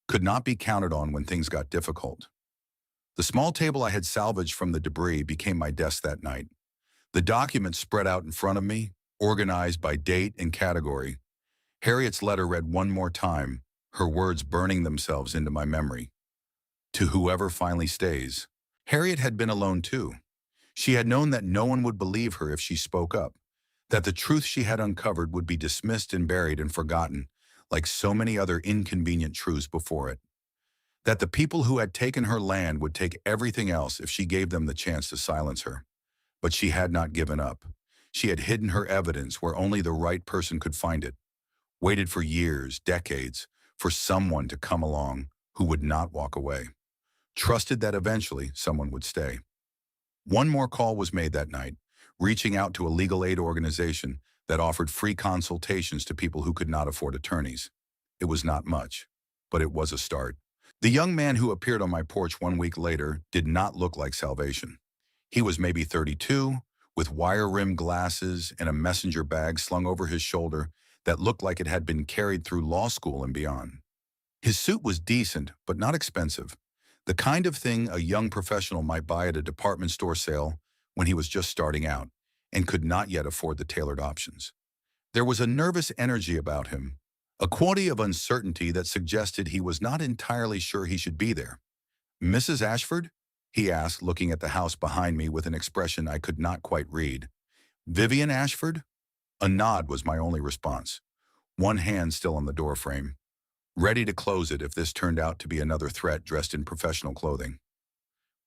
could not be counted on when things got difficult. The small table I had salvaged from the debris became my desk that night. The documents spread out in front of me, organized by date and category. Harriet's letter read one more time, her words burning themselves into my memory. "To whoever finally stays." Harriet had been alone too. She had known that no one would believe her if she spoke up, that the truth she had uncovered would be dismissed and buried and forgotten, like so many other inconvenient truths before it. That the people who had taken her land would take everything else if she gave them the chance to silence her. But she had not given up. She had hidden her evidence where only the right person could find it, waited for years, decades, for someone to come along who would not walk away, trusted that eventually someone would stay. One more call was made that night, reaching out to a legal aid organization that offered free consultations to people who could not afford attorneys. It was not much, but it was a start. The young man who appeared on my porch 1 week later did not look like salvation. He was maybe 32, with wire-rimmed glasses and a messenger bag slung over his shoulder that looked like it had been carried through law school and beyond. His suit was decent, but not expensive. The kind of thing a young professional might buy at a department store sale when he was just starting out and could not yet afford the tailored options. There was a nervous energy about him, a quality of uncertainty that suggested he was not entirely sure he should be there. "Mrs. Ashford?" he asked, looking at the house behind me with an expression I could not quite read. "Vivian Ashford?" A nod was my only response, one hand still on the doorframe, ready to close it if this turned out to be another threat dressed in professional clothing.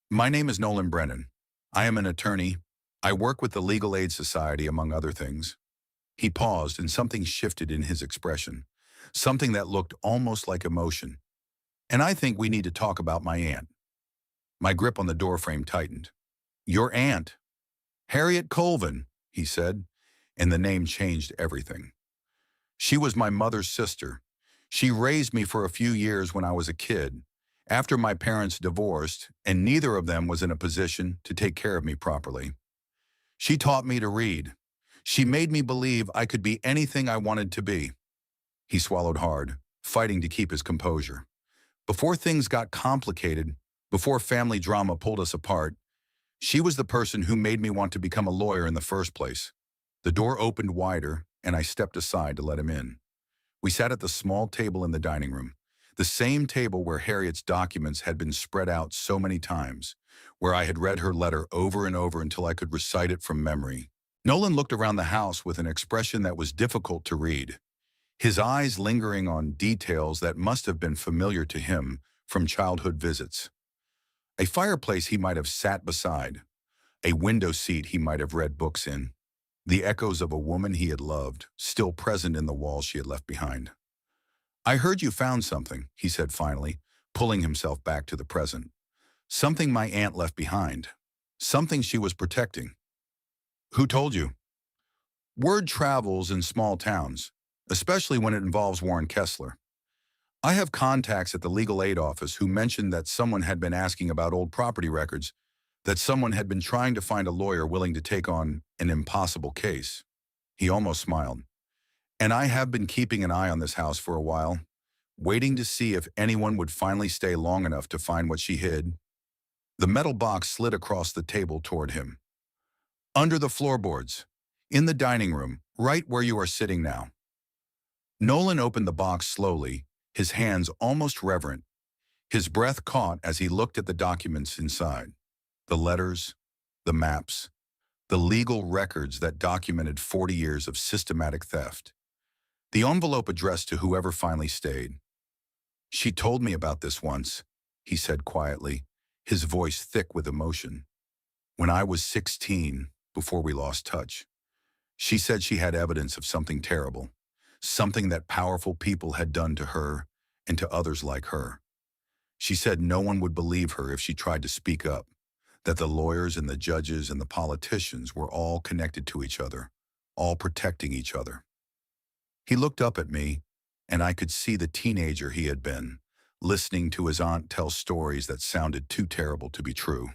"My name is Nolan Brennan. I am an attorney. I work with the Legal Aid Society, among other things." He paused and something shifted in his expression, something that looked almost like emotion. "And I think we need to talk about my aunt." My grip on the doorframe tightened. "Your aunt?" "Harriet Colvin," he said, and the name changed everything. "She was my mother's sister. She raised me for a few years when I was a kid, after my parents divorced, and neither of them was in a position to take care of me properly. She taught me to read. She made me believe I could be anything I wanted to be." He swallowed hard, fighting to keep his composure. "Before things got complicated, before family drama pulled us apart, she was the person who made me want to become a lawyer in the first place." The door opened wider, and I stepped aside to let him in. We sat at the small table in the dining room, the same table where Harriet's documents had been spread out so many times, where I had read her letter over and over until I could recite it from memory. Nolan looked around the house with an expression that was difficult to read, his eyes lingering on details that must have been familiar to him from childhood visits. A fireplace he might have sat beside, a window seat he might have read books in, the echoes of a woman he had loved, still present in the walls she had left behind. "I heard you found something," he said finally, pulling himself back to the present. "Something my aunt left behind. Something she was protecting." "Who told you?" "Word travels in small towns, especially when it involves Warren Kessler. I have contacts at the legal aid office who mentioned that someone had been asking about old property records, that someone had been trying to find a lawyer willing to take on an impossible case." He almost smiled. "And I have been keeping an eye on this house for a while, waiting to see if anyone would finally stay long enough to find what she hid." The metal box slid across the table toward him. "Under the floorboards, in the dining room, right where you are sitting now." Nolan opened the box slowly, his hands almost reverent. His breath caught as he looked at the documents inside. The letters, the maps, the legal records that documented 40 years of systematic theft. The envelope addressed to whoever finally stayed. "She told me about this once," he said quietly, his voice thick with emotion. "When I was 16, before we lost touch. She said she had evidence of something terrible, something that powerful people had done to her and to others like her. She said no one would believe her if she tried to speak up, that the lawyers and the judges and the politicians were all connected to each other, all protecting each other." He looked up at me, and I could see the teenager he had been, listening to his aunt tell stories that sounded too terrible to be true.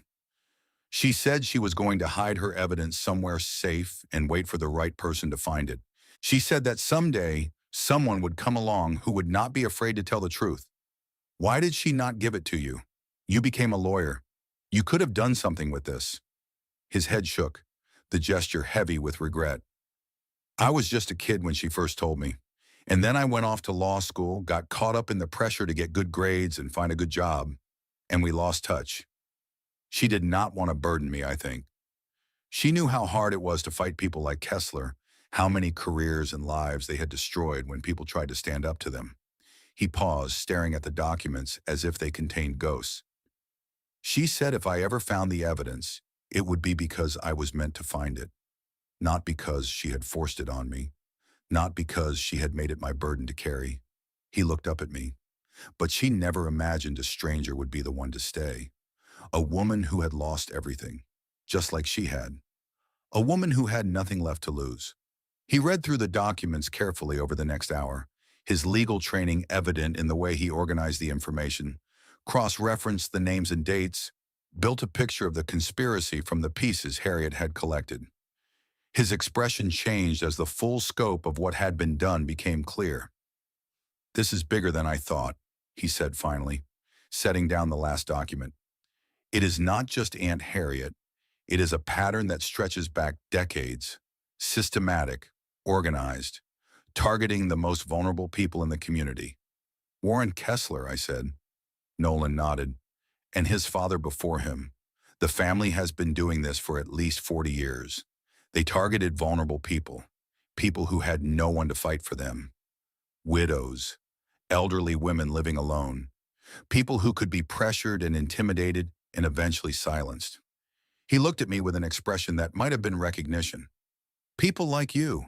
"She said she was going to hide her evidence somewhere safe and wait for the right person to find it. She said that someday someone would come along who would not be afraid to tell the truth. Why did she not give it to you? You became a lawyer. You could have done something with this." His head shook, the gesture heavy with regret. "I was just a kid when she first told me. And then I went off to law school, got caught up in the pressure to get good grades and find a good job, and we lost touch. She did not want to burden me, I think. She knew how hard it was to fight people like Kessler, how many careers and lives they had destroyed when people tried to stand up to them." He paused, staring at the documents as if they contained ghosts. "She said if I ever found the evidence, it would be because I was meant to find it, not because she had forced it on me, not because she had made it my burden to carry." He looked up at me. "But she never imagined a stranger would be the one to stay. A woman who had lost everything, just like she had. A woman who had nothing left to lose." He read through the documents carefully over the next hour, his legal training evident in the way he organized the information, cross-referenced the names and dates, built a picture of the conspiracy from the pieces Harriet had collected. His expression changed as the full scope of what had been done became clear. "This is bigger than I thought," he said finally, setting down the last document. "It is not just Aunt Harriet. It is a pattern that stretches back decades, systematic, organized, targeting the most vulnerable people in the community. Warren Kessler, I said. Nolan nodded. And his father before him. The family has been doing this for at least 40 years. They targeted vulnerable people, people who had no one to fight for them. Widows, elderly women living alone, people who could be pressured and intimidated and eventually silenced. He looked at me with an expression that might have been recognition. People like you.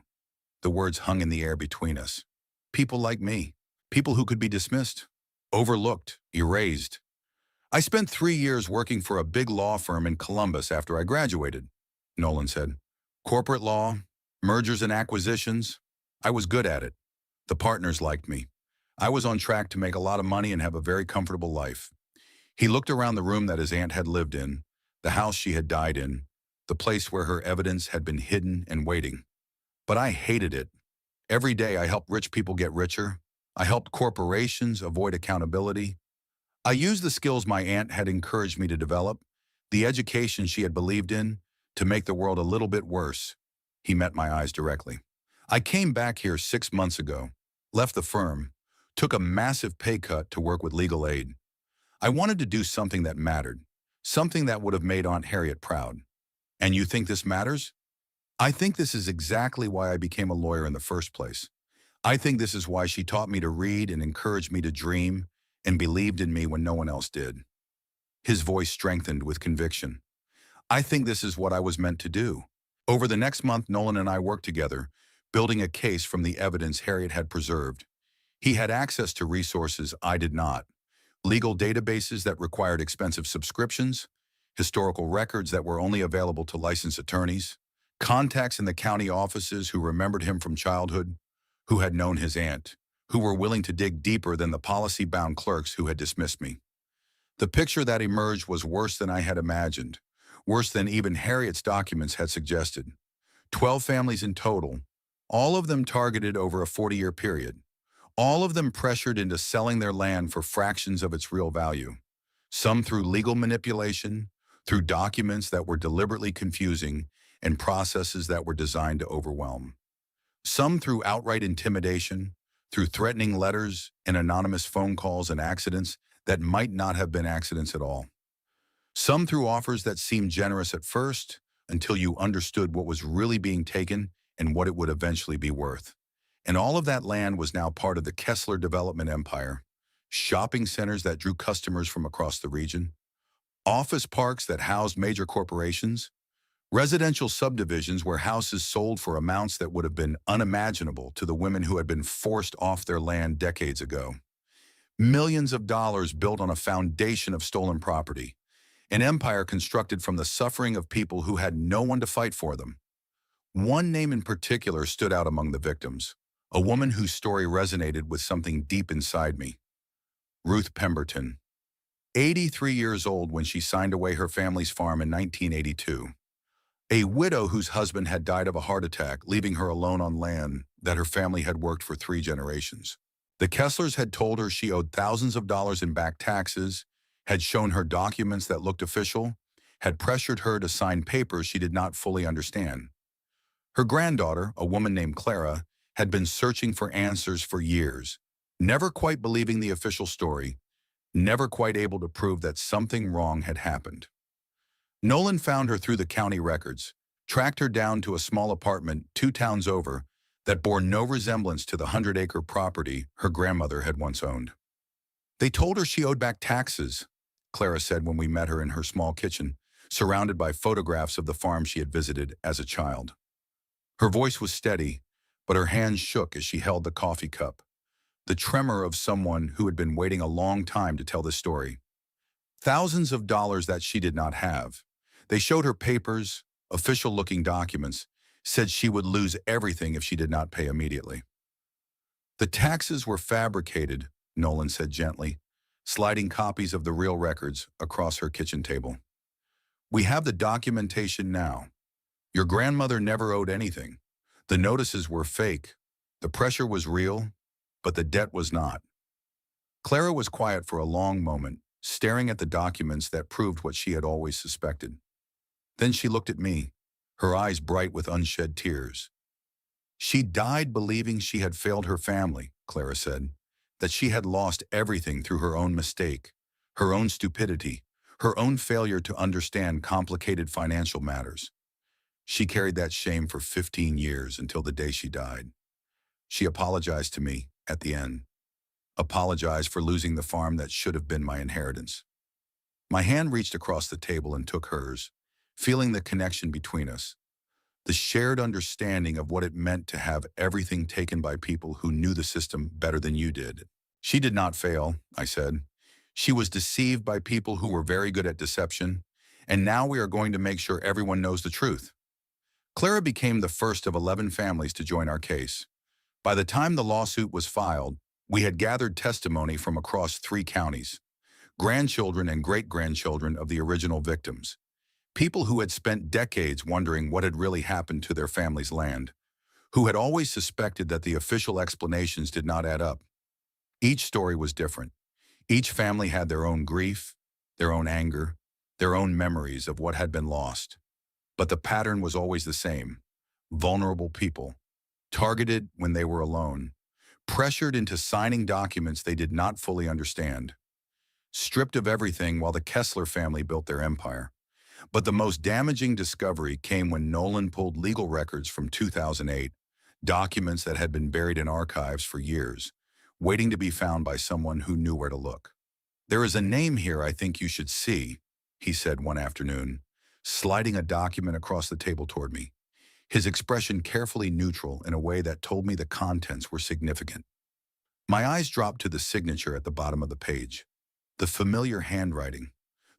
The words hung in the air between us. People like me. People who could be dismissed, overlooked, erased. I spent 3 years working for a big law firm in Columbus after I graduated, Nolan said. Corporate law, mergers and acquisitions. I was good at it. The partners liked me. I was on track to make a lot of money and have a very comfortable life. He looked around the room that his aunt had lived in, the house she had died in, the place where her evidence had been hidden and waiting. But I hated it. Every day I helped rich people get richer. I helped corporations avoid accountability. I used the skills my aunt had encouraged me to develop, the education she had believed in, to make the world a little bit worse. He met my eyes directly. I came back here 6 months ago, left the firm, took a massive pay cut to work with legal aid. I wanted to do something that mattered, something that would have made Aunt Harriet proud. And you think this matters? I think this is exactly why I became a lawyer in the first place. I think this is why she taught me to read and encouraged me to dream and believed in me when no one else did. His voice strengthened with conviction. I think this is what I was meant to do. Over the next month, Nolan and I worked together, building a case from the evidence Harriet had preserved. He had access to resources I did not. Legal databases that required expensive subscriptions, historical records that were only available to licensed attorneys, contacts in the county offices who remembered him from childhood, who had known his aunt, who were willing to dig deeper than the policy-bound clerks who had dismissed me. The picture that emerged was worse than I had imagined, worse than even Harriet's documents had suggested. 12 families in total, all of them targeted over a 40-year period, all of them pressured into selling their land for fractions of its real value, some through legal manipulation, through documents that were deliberately confusing and processes that were designed to overwhelm. Some through outright intimidation, through threatening letters and anonymous phone calls and accidents that might not have been accidents at all. Some through offers that seemed generous at first until you understood what was really being taken and what it would eventually be worth. And all of that land was now part of the Kessler development empire, shopping centers that drew customers from across the region, office parks that housed major corporations, residential subdivisions where houses sold for amounts that would have been unimaginable to the women who had been forced off their land decades ago. Millions of dollars built on a foundation of stolen property, an empire constructed from the suffering of people who had no one to fight for them. One name in particular stood out among the victims, a woman whose story resonated with something deep inside me. Ruth Pemberton, 83 years old when she signed away her family's farm in 1982. A widow whose husband had died of a heart attack, leaving her alone on land that her family had worked for 3 generations. The Kesslers had told her she owed thousands of dollars in back taxes, had shown her documents that looked official, had pressured her to sign papers she did not fully understand. Her granddaughter, a woman named Clara, had been searching for answers for years, never quite believing the official story, never quite able to prove that something wrong had happened. Nolan found her through the county records, tracked her down to a small apartment 2 towns over that bore no resemblance to the 100-acre property her grandmother had once owned. They told her she owed back taxes, Clara said when we met her in her small kitchen, surrounded by photographs of the farm she had visited as a child. Her voice was steady, but her hands shook as she held the coffee cup, the tremor of someone who had been waiting a long time to tell this story. Thousands of dollars that she did not have. They showed her papers, official-looking documents, said she would lose everything if she did not pay immediately. The taxes were fabricated, Nolan said gently, sliding copies of the real records across her kitchen table. We have the documentation now. Your grandmother never owed anything. The notices were fake. The pressure was real, but the debt was not. Clara was quiet for a long moment, staring at the documents that proved what she had always suspected. Then she looked at me, her eyes bright with unshed tears. She died believing she had failed her family, Clara said, that she had lost everything through her own mistake, her own stupidity, her own failure to understand complicated financial matters. She carried that shame for 15 years until the day she died. She apologized to me at the end, apologized for losing the farm that should have been my inheritance. My hand reached across the table and took hers, feeling the connection between us, the shared understanding of what it meant to have everything taken by people who knew the system better than you did. She did not fail, I said. She was deceived by people who were very good at deception, and now we are going to make sure everyone knows the truth. Clara became the first of 11 families to join our case. By the time the lawsuit was filed, we had gathered testimony from across 3 counties, grandchildren and great-grandchildren of the original victims, people who had spent decades wondering what had really happened to their family's land, who had always suspected that the official explanations did not add up. Each story was different. Each family had their own grief, their own anger, their own memories of what had been lost. But the pattern was always the same: vulnerable people, targeted when they were alone, pressured into signing documents they did not fully understand, stripped of everything while the Kessler family built their empire. But the most damaging discovery came when Nolan pulled legal records from 2008, documents that had been buried in archives for years, waiting to be found by someone who knew where to look. "There is a name here I think you should see," he said one afternoon, sliding a document across the table toward me, his expression carefully neutral in a way that told me the contents were significant. My eyes dropped to the signature at the bottom of the page, the familiar handwriting,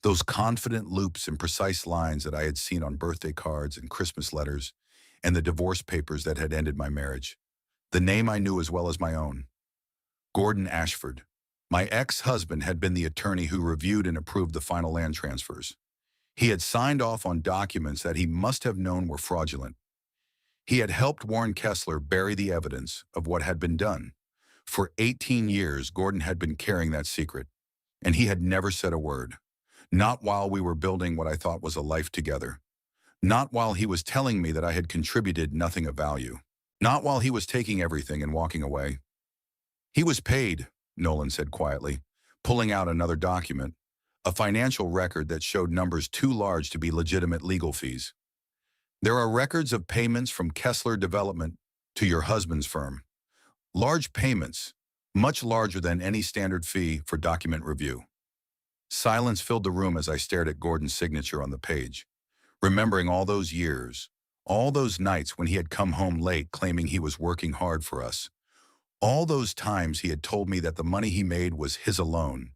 those confident loops and precise lines that I had seen on birthday cards and Christmas letters, and the divorce papers that had ended my marriage. The name I knew as well as my own: Gordon Ashford. My ex-husband had been the attorney who reviewed and approved the final land transfers. He had signed off on documents that he must have known were fraudulent. He had helped Warren Kessler bury the evidence of what had been done. For 18 years, Gordon had been carrying that secret, and he had never said a word. Not while we were building what I thought was a life together. Not while he was telling me that I had contributed nothing of value. Not while he was taking everything and walking away. "He was paid," Nolan said quietly, pulling out another document, a financial record that showed numbers too large to be legitimate legal fees. "There are records of payments from Kessler Development to your husband's firm. Large payments, much larger than any standard fee for document review." Silence filled the room as I stared at Gordon's signature on the page, remembering all those years, all those nights when he had come home late claiming he was working hard for us, all those times he had told me that the money he made was his alone,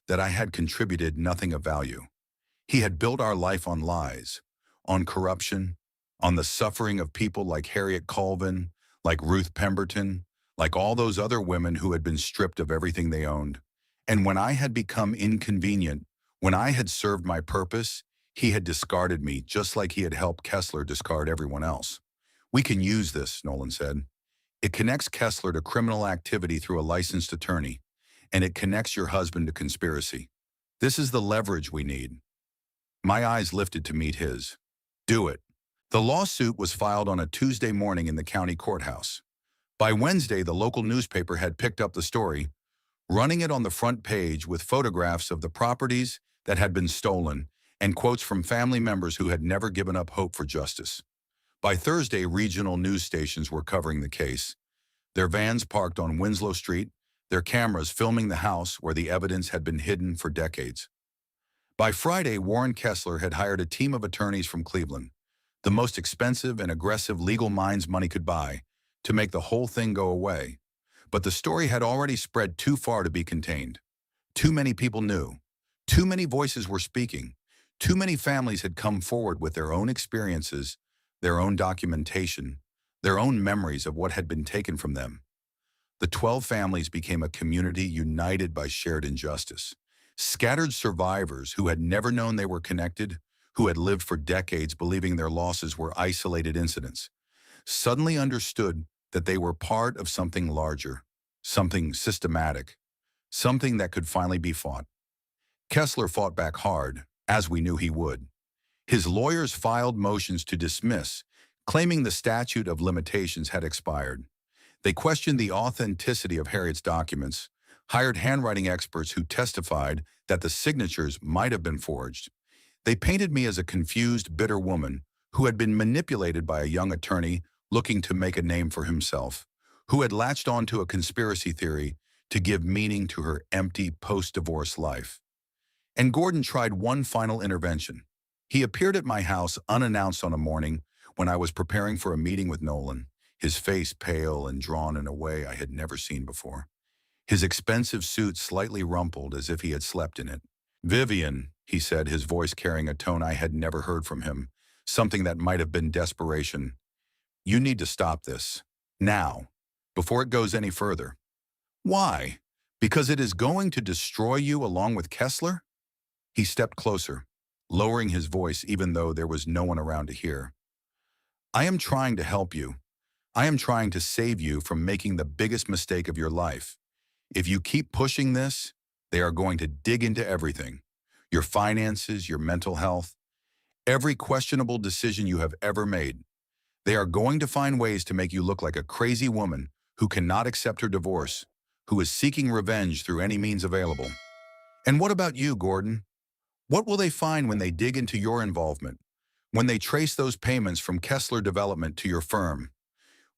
that I had contributed nothing of value. He had built our life on lies, on corruption, on the suffering of people like Harriet Colvin, like Ruth Pemberton, like all those other women who had been stripped of everything they owned. And when I had become inconvenient, when I had served my purpose, he had discarded me just like he had helped Kessler discard everyone else. "We can use this," Nolan said. "It connects Kessler to criminal activity through a licensed attorney, and it connects your husband to conspiracy. This is the leverage we need." My eyes lifted to meet his. "Do it." The lawsuit was filed on a Tuesday morning in the county courthouse. By Wednesday, the local newspaper had picked up the story, running it on the front page with photographs of the properties that had been stolen and quotes from family members who had never given up hope for justice. By Thursday, regional news stations were covering the case, their vans parked on Winslow Street, their cameras filming the house where the evidence had been hidden for decades. By Friday, Warren Kessler had hired a team of attorneys from Cleveland, the most expensive and aggressive legal minds money could buy, to make the whole thing go away. But the story had already spread too far to be contained. Too many people knew. Too many voices were speaking. Too many families had come forward with their own experiences, their own documentation, their own memories of what had been taken from them. The 12 families became a community united by shared injustice. Scattered survivors who had never known they were connected, who had lived for decades believing their losses were isolated incidents, suddenly understood that they were part of something larger, something systematic, something that could finally be fought. Kessler fought back hard, as we knew he would. His lawyers filed motions to dismiss, claiming the statute of limitations had expired. They questioned the authenticity of Harriet's documents, hired handwriting experts who testified that the signatures might have been forged. They painted me as a confused, bitter woman who had been manipulated by a young attorney looking to make a name for himself, who had latched onto a conspiracy theory to give meaning to her empty post-divorce life. And Gordon tried one final intervention. He appeared at my house unannounced on a morning when I was preparing for a meeting with Nolan, his face pale and drawn in a way I had never seen before. His expensive suit slightly rumpled as if he had slept in it. "Vivian," he said, his voice carrying a tone I had never heard from him, something that might have been desperation. "You need to stop this. Now. Before it goes any further." "Why? Because it is going to destroy you along with Kessler?" He stepped closer, lowering his voice even though there was no one around to hear. "I am trying to help you. I am trying to save you from making the biggest mistake of your life. If you keep pushing this, they are going to dig into everything. Your finances, your mental health, every questionable decision you have ever made. They are going to find ways to make you look like a crazy woman who cannot accept her divorce, who is seeking revenge through any means available. And what about you, Gordon? What will they find when they dig into your involvement? When they trace those payments from Kessler Development to your firm?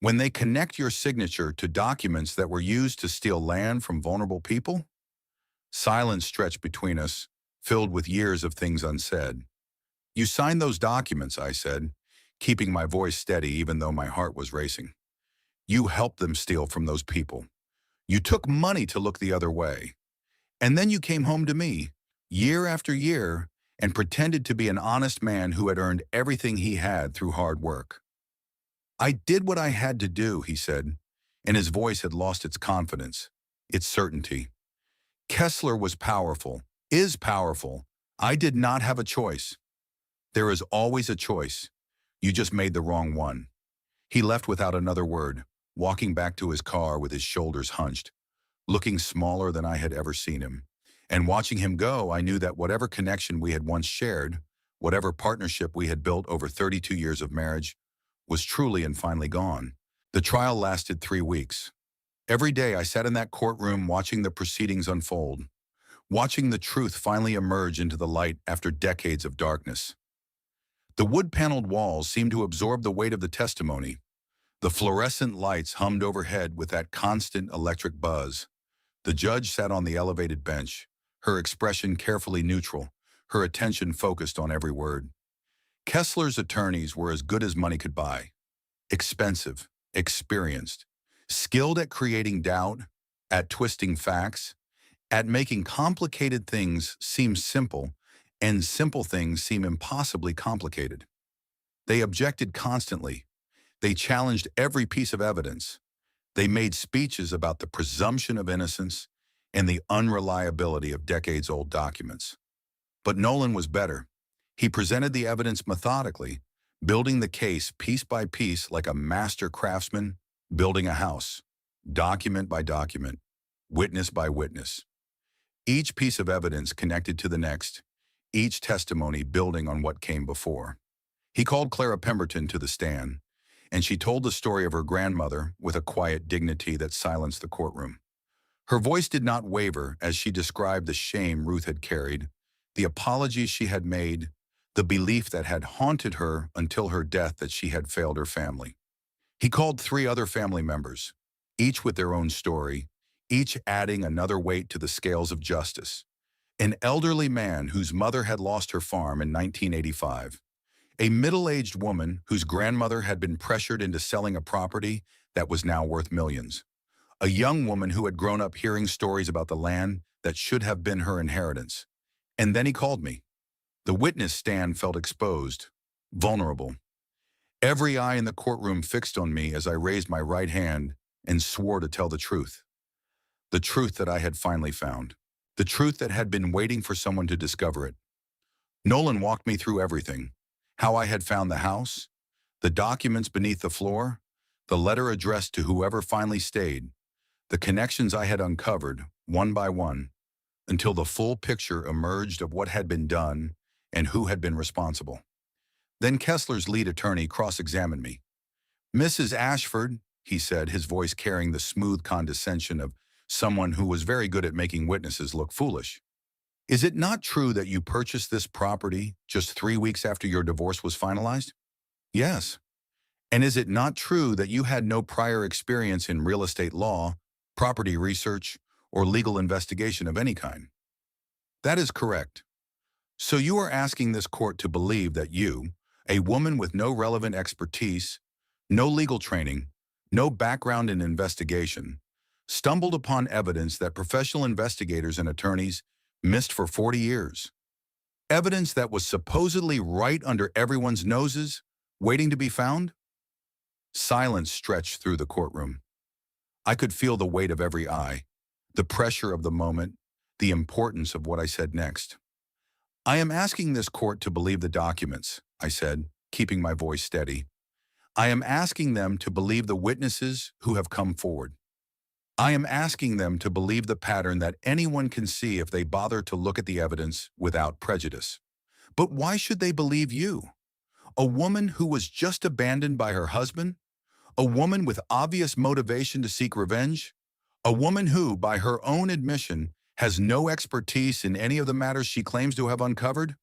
When they connect your signature to documents that were used to steal land from vulnerable people?" Silence stretched between us, filled with years of things unsaid. "You signed those documents," I said, keeping my voice steady even though my heart was racing. "You helped them steal from those people. You took money to look the other way. And then you came home to me, year after year, and pretended to be an honest man who had earned everything he had through hard work." "I did what I had to do," he said, and his voice had lost its confidence, its certainty. "Kessler was powerful, is powerful. I did not have a choice. There is always a choice. You just made the wrong one." He left without another word, walking back to his car with his shoulders hunched, looking smaller than I had ever seen him. And watching him go, I knew that whatever connection we had once shared, whatever partnership we had built over 32 years of marriage, was truly and finally gone. The trial lasted 3 weeks. Every day I sat in that courtroom watching the proceedings unfold, watching the truth finally emerge into the light after decades of darkness. The wood-paneled walls seemed to absorb the weight of the testimony. The fluorescent lights hummed overhead with that constant electric buzz. The judge sat on the elevated bench, her expression carefully neutral, her attention focused on every word. Kessler's attorneys were as good as money could buy. Expensive, experienced, skilled at creating doubt, at twisting facts, at making complicated things seem simple, and simple things seem impossibly complicated. They objected constantly. They challenged every piece of evidence. They made speeches about the presumption of innocence and the unreliability of decades-old documents. But Nolan was better. He presented the evidence methodically, building the case piece by piece like a master craftsman building a house, document by document, witness by witness. Each piece of evidence connected to the next, each testimony building on what came before. He called Clara Pemberton to the stand, and she told the story of her grandmother with a quiet dignity that silenced the courtroom. Her voice did not waver as she described the shame Ruth had carried, the apologies she had made, the belief that had haunted her until her death that she had failed her family. He called 3 other family members, each with their own story, each adding another weight to the scales of justice. An elderly man whose mother had lost her farm in 1985. A middle-aged woman whose grandmother had been pressured into selling a property that was now worth millions. A young woman who had grown up hearing stories about the land that should have been her inheritance. And then he called me. The witness stand felt exposed, vulnerable. Every eye in the courtroom fixed on me as I raised my right hand and swore to tell the truth. The truth that I had finally found. The truth that had been waiting for someone to discover it. Nolan walked me through everything. How I had found the house, the documents beneath the floor, the letter addressed to whoever finally stayed, the connections I had uncovered, one by one, until the full picture emerged of what had been done and who had been responsible. Then Kessler's lead attorney cross-examined me. "Mrs. Ashford," he said, his voice carrying the smooth condescension of someone who was very good at making witnesses look foolish. "Is it not true that you purchased this property just 3 weeks after your divorce was finalized?" "Yes." "And is it not true that you had no prior experience in real estate law, property research, or legal investigation of any kind?" "That is correct." "So you are asking this court to believe that you, a woman with no relevant expertise, no legal training, no background in investigation, stumbled upon evidence that professional investigators and attorneys missed for 40 years. Evidence that was supposedly right under everyone's noses, waiting to be found?" Silence stretched through the courtroom. I could feel the weight of every eye, the pressure of the moment, the importance of what I said next. "I am asking this court to believe the documents," I said, keeping my voice steady. "I am asking them to believe the witnesses who have come forward. I am asking them to believe the pattern that anyone can see if they bother to look at the evidence without prejudice. But why should they believe you? A woman who was just abandoned by her husband? A woman with obvious motivation to seek revenge? A woman who, by her own admission, has no expertise in any of the matters she claims to have uncovered?"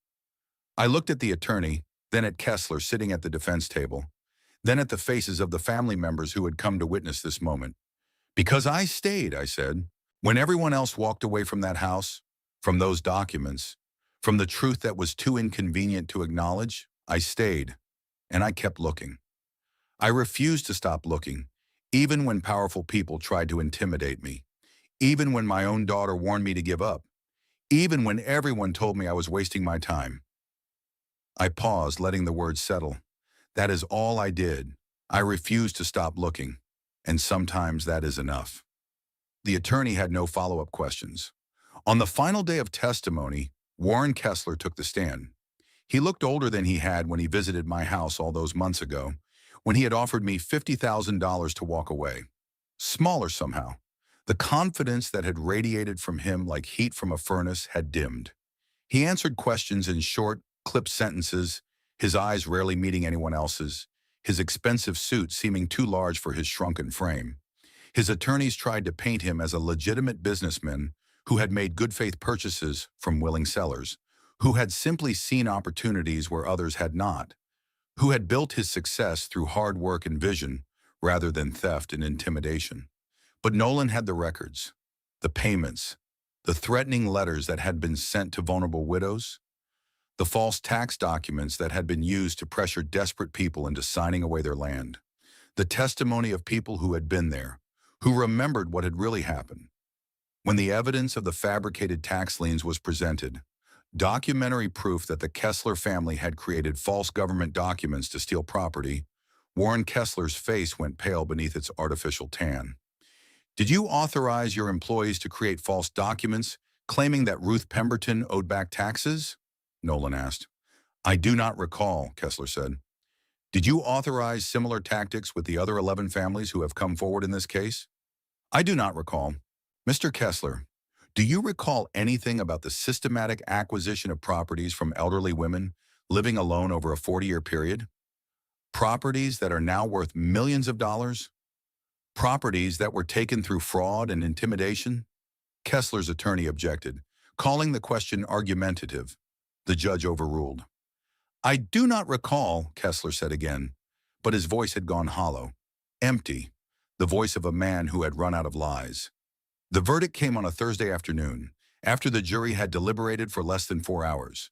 I looked at the attorney, then at Kessler sitting at the defense table, then at the faces of the family members who had come to witness this moment. "Because I stayed," I said. "When everyone else walked away from that house, from those documents, from the truth that was too inconvenient to acknowledge, I stayed, and I kept looking. I refused to stop looking, even when powerful people tried to intimidate me, even when my own daughter warned me to give up, even when everyone told me I was wasting my time." I paused, letting the words settle. That is all I did. I refused to stop looking, and sometimes that is enough. The attorney had no follow-up questions. On the final day of testimony, Warren Kessler took the stand. He looked older than he had when he visited my house all those months ago, when he had offered me $50,000 to walk away. Smaller somehow. The confidence that had radiated from him like heat from a furnace had dimmed. He answered questions in short, clipped sentences, his eyes rarely meeting anyone else's, his expensive suit seeming too large for his shrunken frame. His attorneys tried to paint him as a legitimate businessman who had made good-faith purchases from willing sellers, who had simply seen opportunities where others had not, who had built his success through hard work and vision rather than theft and intimidation. But Nolan had the records, the payments, the threatening letters that had been sent to vulnerable widows, the false tax documents that had been used to pressure desperate people into signing away their land, the testimony of people who had been there, who remembered what had really happened. When the evidence of the fabricated tax liens was presented, documentary proof that the Kessler family had created false government documents to steal property, Warren Kessler's face went pale beneath its artificial tan. "Did you authorize your employees to create false documents claiming that Ruth Pemberton owed back taxes?" Nolan asked. "I do not recall," Kessler said. "Did you authorize similar tactics with the other 11 families who have come forward in this case?" "I do not recall." "Mr. Kessler, do you recall anything about the systematic acquisition of properties from elderly women living alone over a 40-year period? Properties that are now worth millions of dollars? Properties that were taken through fraud and intimidation?" Kessler's attorney objected, calling the question argumentative. The judge overruled. "I do not recall," Kessler said again, but his voice had gone hollow, empty, the voice of a man who had run out of lies. The verdict came on a Thursday afternoon, after the jury had deliberated for less than 4 hours.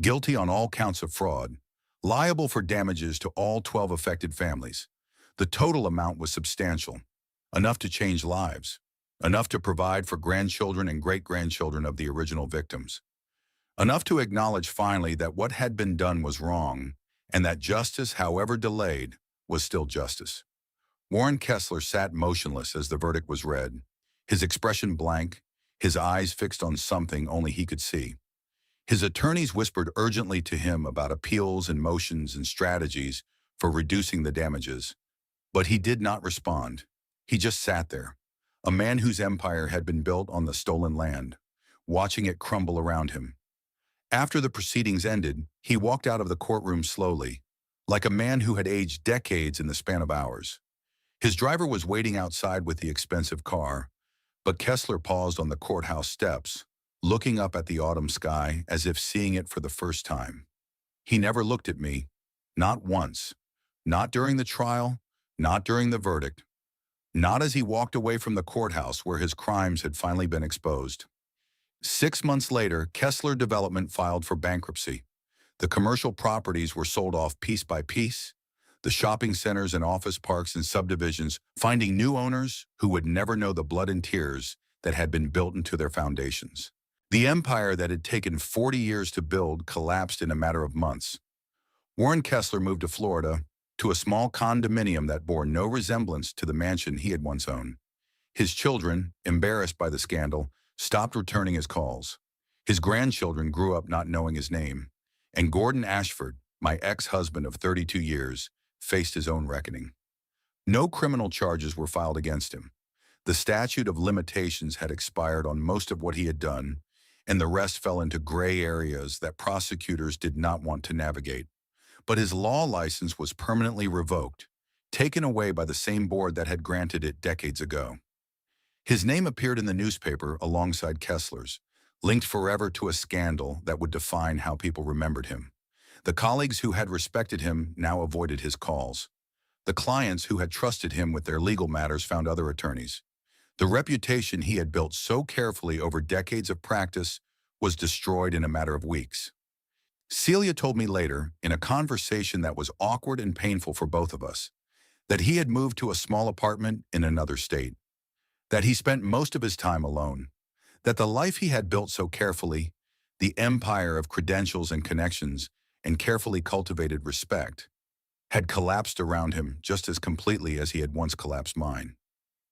Guilty on all counts of fraud, liable for damages to all 12 affected families. The total amount was substantial, enough to change lives, enough to provide for grandchildren and great-grandchildren of the original victims, enough to acknowledge finally that what had been done was wrong, and that justice, however delayed, was still justice. Warren Kessler sat motionless as the verdict was read, his expression blank, his eyes fixed on something only he could see. His attorneys whispered urgently to him about appeals and motions and strategies for reducing the damages, but he did not respond. He just sat there, a man whose empire had been built on the stolen land, watching it crumble around him. After the proceedings ended, he walked out of the courtroom slowly, like a man who had aged decades in the span of hours. His driver was waiting outside with the expensive car, but Kessler paused on the courthouse steps, looking up at the autumn sky as if seeing it for the first time. He never looked at me, not once, not during the trial, not during the verdict, not as he walked away from the courthouse where his crimes had finally been exposed. 6 months later, Kessler Development filed for bankruptcy. The commercial properties were sold off piece by piece, the shopping centers and office parks and subdivisions finding new owners who would never know the blood and tears that had been built into their foundations. The empire that had taken 40 years to build collapsed in a matter of months. Warren Kessler moved to Florida, to a small condominium that bore no resemblance to the mansion he had once owned. His children, embarrassed by the scandal, stopped returning his calls. His grandchildren grew up not knowing his name. And Gordon Ashford, my ex-husband of 32 years, faced his own reckoning. No criminal charges were filed against him. The statute of limitations had expired on most of what he had done, and the rest fell into gray areas that prosecutors did not want to navigate. But his law license was permanently revoked, taken away by the same board that had granted it decades ago. His name appeared in the newspaper alongside Kessler's, linked forever to a scandal that would define how people remembered him. The colleagues who had respected him now avoided his calls. The clients who had trusted him with their legal matters found other attorneys. The reputation he had built so carefully over decades of practice was destroyed in a matter of weeks. Celia told me later, in a conversation that was awkward and painful for both of us, that he had moved to a small apartment in another state, that he spent most of his time alone, that the life he had built so carefully, the empire of credentials and connections and carefully cultivated respect, had collapsed around him just as completely as he had once collapsed mine.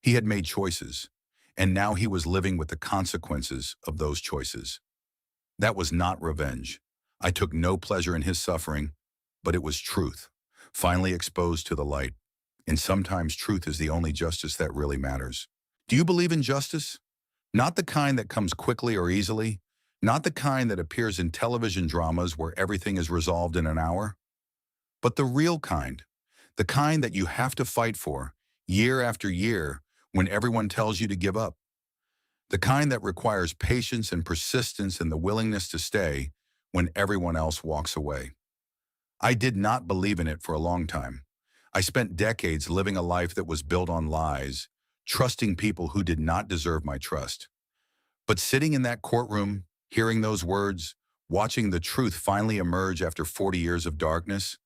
He had made choices, and now he was living with the consequences of those choices. That was not revenge. I took no pleasure in his suffering, but it was truth, finally exposed to the light. And sometimes truth is the only justice that really matters. Do you believe in justice? Not the kind that comes quickly or easily, not the kind that appears in television dramas where everything is resolved in an hour, but the real kind, the kind that you have to fight for year after year when everyone tells you to give up, the kind that requires patience and persistence and the willingness to stay when everyone else walks away. I did not believe in it for a long time. I spent decades living a life that was built on lies, trusting people who did not deserve my trust. But sitting in that courtroom, hearing those words, watching the truth finally emerge after 40 years of darkness,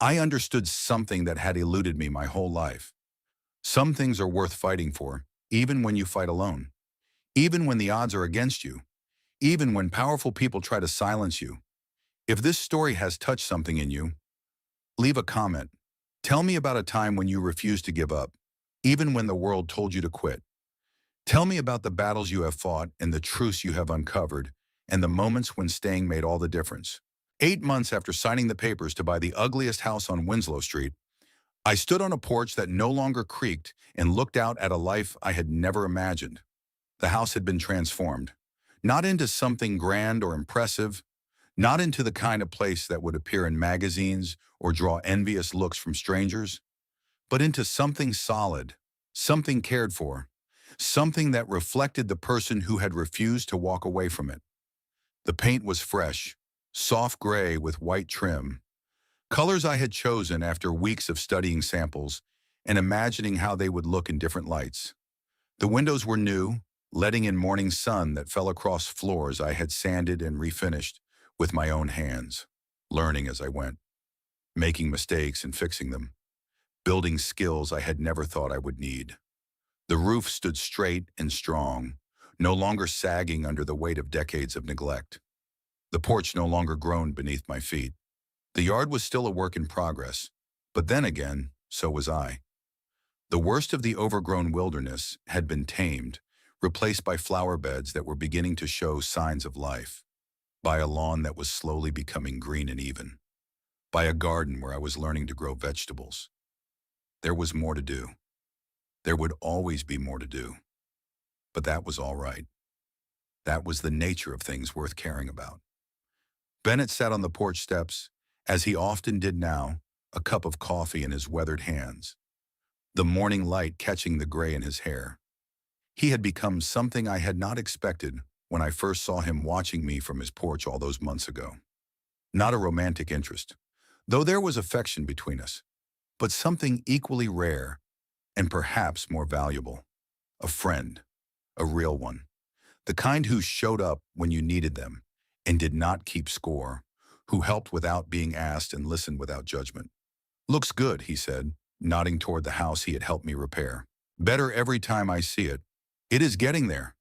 I understood something that had eluded me my whole life. Some things are worth fighting for, even when you fight alone, even when the odds are against you, even when powerful people try to silence you. If this story has touched something in you, leave a comment. Tell me about a time when you refused to give up, even when the world told you to quit. Tell me about the battles you have fought and the truths you have uncovered and the moments when staying made all the difference. 8 months after signing the papers to buy the ugliest house on Winslow Street, I stood on a porch that no longer creaked and looked out at a life I had never imagined. The house had been transformed, not into something grand or impressive, not into the kind of place that would appear in magazines or draw envious looks from strangers, but into something solid, something cared for, something that reflected the person who had refused to walk away from it. The paint was fresh, soft gray with white trim, colors I had chosen after weeks of studying samples and imagining how they would look in different lights. The windows were new, letting in morning sun that fell across floors I had sanded and refinished with my own hands, learning as I went, making mistakes and fixing them, building skills I had never thought I would need. The roof stood straight and strong, no longer sagging under the weight of decades of neglect. The porch no longer groaned beneath my feet. The yard was still a work in progress, but then again, so was I. The worst of the overgrown wilderness had been tamed, replaced by flower beds that were beginning to show signs of life, by a lawn that was slowly becoming green and even, by a garden where I was learning to grow vegetables. There was more to do. There would always be more to do. But that was all right. That was the nature of things worth caring about. Bennett sat on the porch steps, as he often did now, a cup of coffee in his weathered hands, the morning light catching the gray in his hair. He had become something I had not expected when I first saw him watching me from his porch all those months ago. Not a romantic interest, though there was affection between us, but something equally rare and perhaps more valuable. A friend, a real one. The kind who showed up when you needed them and did not keep score, who helped without being asked and listened without judgment. "Looks good," he said, nodding toward the house he had helped me repair. "Better every time I see it. It is getting there."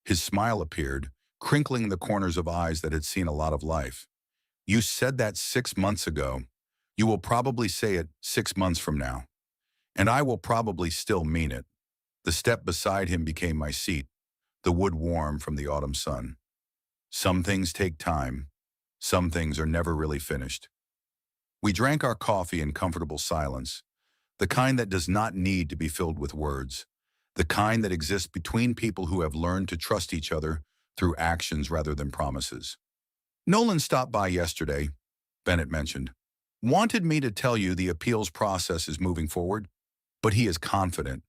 His smile appeared, crinkling the corners of eyes that had seen a lot of life. "You said that 6 months ago. You will probably say it 6 months from now. And I will probably still mean it." The step beside him became my seat, the wood warm from the autumn sun. Some things take time. Some things are never really finished. We drank our coffee in comfortable silence, the kind that does not need to be filled with words, the kind that exists between people who have learned to trust each other through actions rather than promises. "Nolan stopped by yesterday," Bennett mentioned. "Wanted me to tell you the appeals process is moving forward, but he is confident.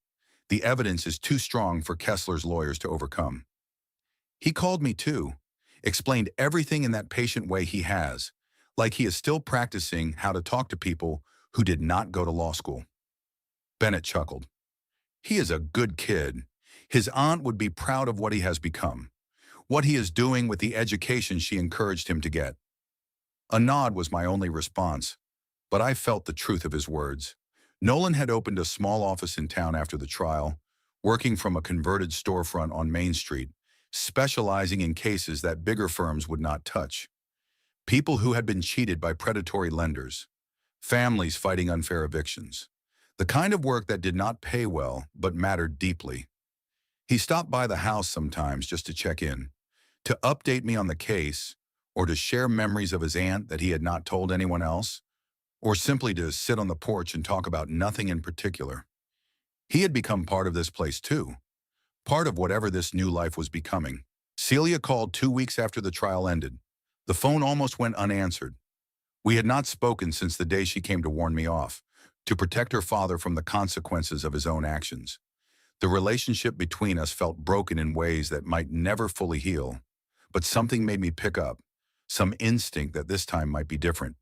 The evidence is too strong for Kessler's lawyers to overcome." He called me too, explained everything in that patient way he has, like he is still practicing how to talk to people who did not go to law school. Bennett chuckled. "He is a good kid. His aunt would be proud of what he has become, what he is doing with the education she encouraged him to get." A nod was my only response, but I felt the truth of his words. Nolan had opened a small office in town after the trial, working from a converted storefront on Main Street, specializing in cases that bigger firms would not touch. People who had been cheated by predatory lenders, families fighting unfair evictions, the kind of work that did not pay well but mattered deeply. He stopped by the house sometimes just to check in, to update me on the case, or to share memories of his aunt that he had not told anyone else, or simply to sit on the porch and talk about nothing in particular. He had become part of this place too, part of whatever this new life was becoming. Celia called 2 weeks after the trial ended. The phone almost went unanswered. We had not spoken since the day she came to warn me off, to protect her father from the consequences of his own actions. The relationship between us felt broken in ways that might never fully heal, but something made me pick up, some instinct that this time might be different.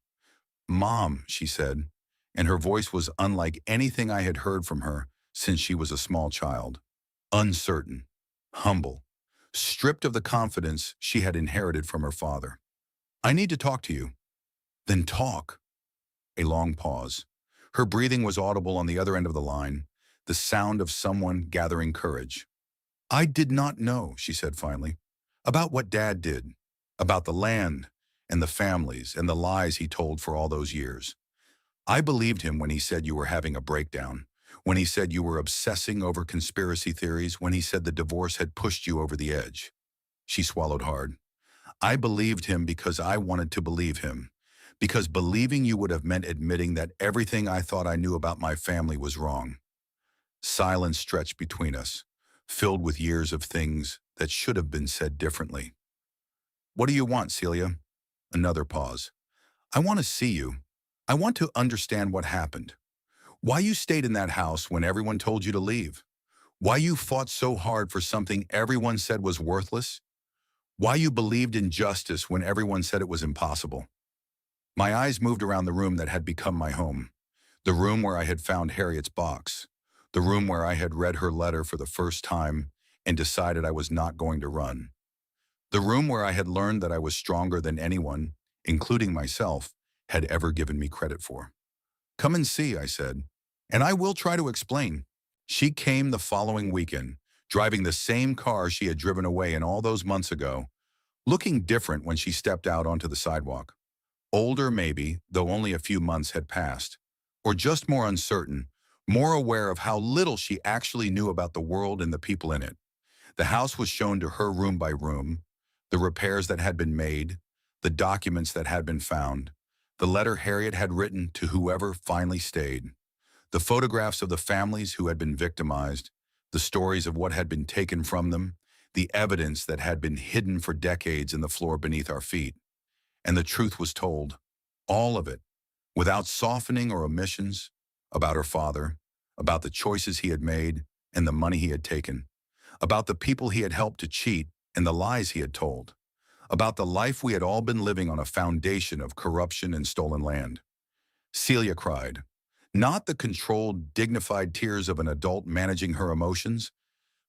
"Mom," she said, and her voice was unlike anything I had heard from her since she was a small child. Uncertain, humble, stripped of the confidence she had inherited from her father. "I need to talk to you." "Then talk." A long pause. Her breathing was audible on the other end of the line, the sound of someone gathering courage. "I did not know," she said finally, "about what Dad did, about the land and the families and the lies he told for all those years. I believed him when he said you were having a breakdown, when he said you were obsessing over conspiracy theories, when he said the divorce had pushed you over the edge." She swallowed hard. "I believed him because I wanted to believe him, because believing you would have meant admitting that everything I thought I knew about my family was wrong." Silence stretched between us, filled with years of things that should have been said differently. "What do you want, Celia?" Another pause. "I want to see you. I want to understand what happened. Why you stayed in that house when everyone told you to leave. Why you fought so hard for something everyone said was worthless. Why you believed in justice when everyone said it was impossible." My eyes moved around the room that had become my home, the room where I had found Harriet's box, the room where I had read her letter for the first time and decided I was not going to run, the room where I had learned that I was stronger than anyone, including myself, had ever given me credit for. "Come and see," I said, "and I will try to explain." She came the following weekend, driving the same car she had driven away in all those months ago, looking different when she stepped out onto the sidewalk. Older maybe, though only a few months had passed, or just more uncertain, more aware of how little she actually knew about the world and the people in it. The house was shown to her room by room, the repairs that had been made, the documents that had been found, the letter Harriet had written to whoever finally stayed, the photographs of the families who had been victimized, the stories of what had been taken from them, the evidence that had been hidden for decades in the floor beneath our feet. And the truth was told, all of it, without softening or omissions, about her father, about the choices he had made and the money he had taken, about the people he had helped to cheat and the lies he had told, about the life we had all been living on a foundation of corruption and stolen land. Celia cried, not the controlled, dignified tears of an adult managing her emotions,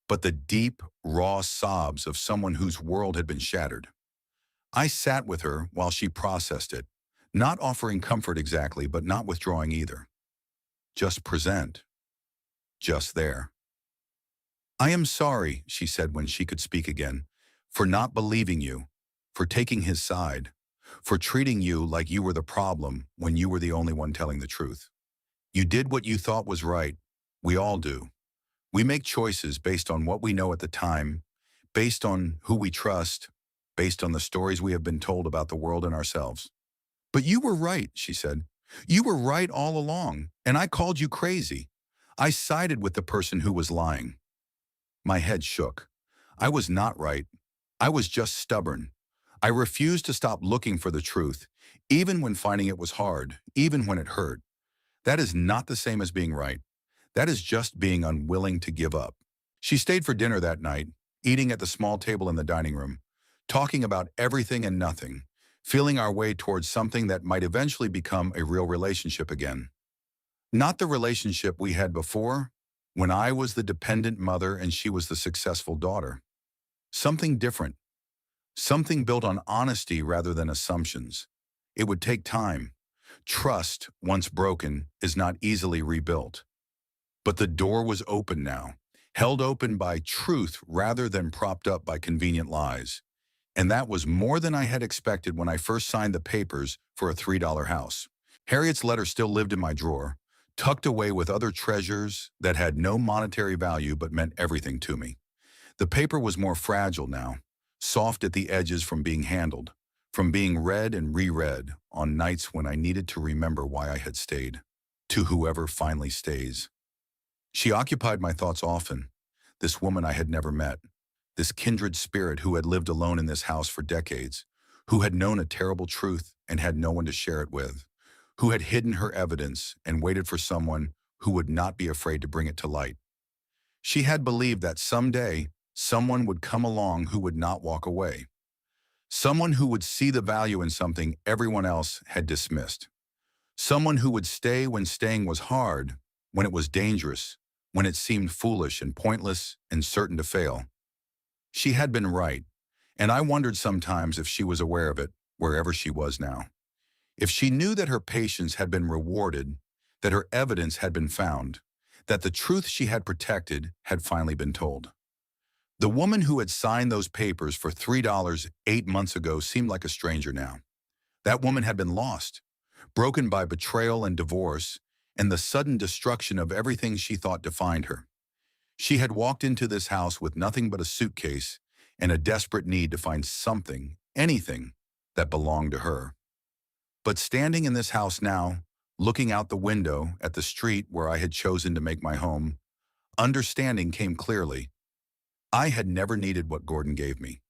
but the deep, raw sobs of someone whose world had been shattered. I sat with her while she processed it, not offering comfort exactly, but not withdrawing either. Just present. Just there. I am sorry, she said when she could speak again, for not believing you, for taking his side, for treating you like you were the problem when you were the only one telling the truth. You did what you thought was right. We all do. We make choices based on what we know at the time, based on who we trust, based on the stories we have been told about the world and ourselves. But you were right, she said. You were right all along, and I called you crazy. I sided with the person who was lying. My head shook. I was not right. I was just stubborn. I refused to stop looking for the truth, even when finding it was hard, even when it hurt. That is not the same as being right. That is just being unwilling to give up. She stayed for dinner that night, eating at the small table in the dining room, talking about everything and nothing, feeling our way towards something that might eventually become a real relationship again. Not the relationship we had before, when I was the dependent mother and she was the successful daughter. Something different. Something built on honesty rather than assumptions. It would take time. Trust, once broken, is not easily rebuilt. But the door was open now, held open by truth rather than propped up by convenient lies. And that was more than I had expected when I first signed the papers for a $3 house. Harriet's letter still lived in my drawer, tucked away with other treasures that had no monetary value but meant everything to me. The paper was more fragile now, soft at the edges from being handled, from being read and reread on nights when I needed to remember why I had stayed. To whoever finally stays. She occupied my thoughts often, this woman I had never met, this kindred spirit who had lived alone in this house for decades, who had known a terrible truth and had no one to share it with, who had hidden her evidence and waited for someone who would not be afraid to bring it to light. She had believed that someday someone would come along who would not walk away, someone who would see the value in something everyone else had dismissed, someone who would stay when staying was hard, when it was dangerous, when it seemed foolish and pointless and certain to fail. She had been right, and I wondered sometimes if she was aware of it, wherever she was now. If she knew that her patience had been rewarded, that her evidence had been found, that the truth she had protected had finally been told. The woman who had signed those papers for $3 8 months ago seemed like a stranger now. That woman had been lost, broken by betrayal and divorce, and the sudden destruction of everything she thought defined her. She had walked into this house with nothing but a suitcase and a desperate need to find something, anything, that belonged to her. But standing in this house now, looking out the window at the street where I had chosen to make my home, understanding came clearly. I had never needed what Gordon gave me.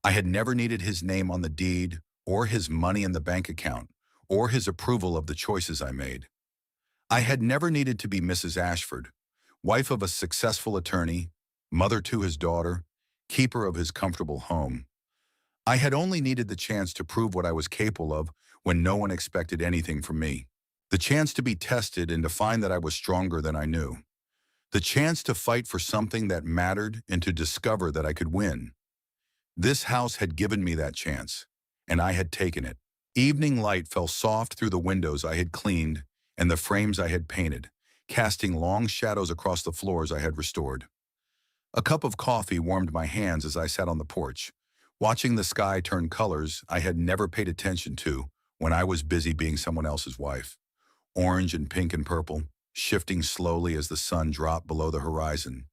I had never needed his name on the deed, or his money in the bank account, or his approval of the choices I made. I had never needed to be Mrs. Ashford, wife of a successful attorney, mother to his daughter, keeper of his comfortable home. I had only needed the chance to prove what I was capable of when no one expected anything from me. The chance to be tested and to find that I was stronger than I knew. The chance to fight for something that mattered and to discover that I could win. This house had given me that chance, and I had taken it. Evening light fell soft through the windows I had cleaned and the frames I had painted, casting long shadows across the floors I had restored. A cup of coffee warmed my hands as I sat on the porch, watching the sky turn colors I had never paid attention to when I was busy being someone else's wife. Orange and pink and purple, shifting slowly as the sun dropped below the horizon,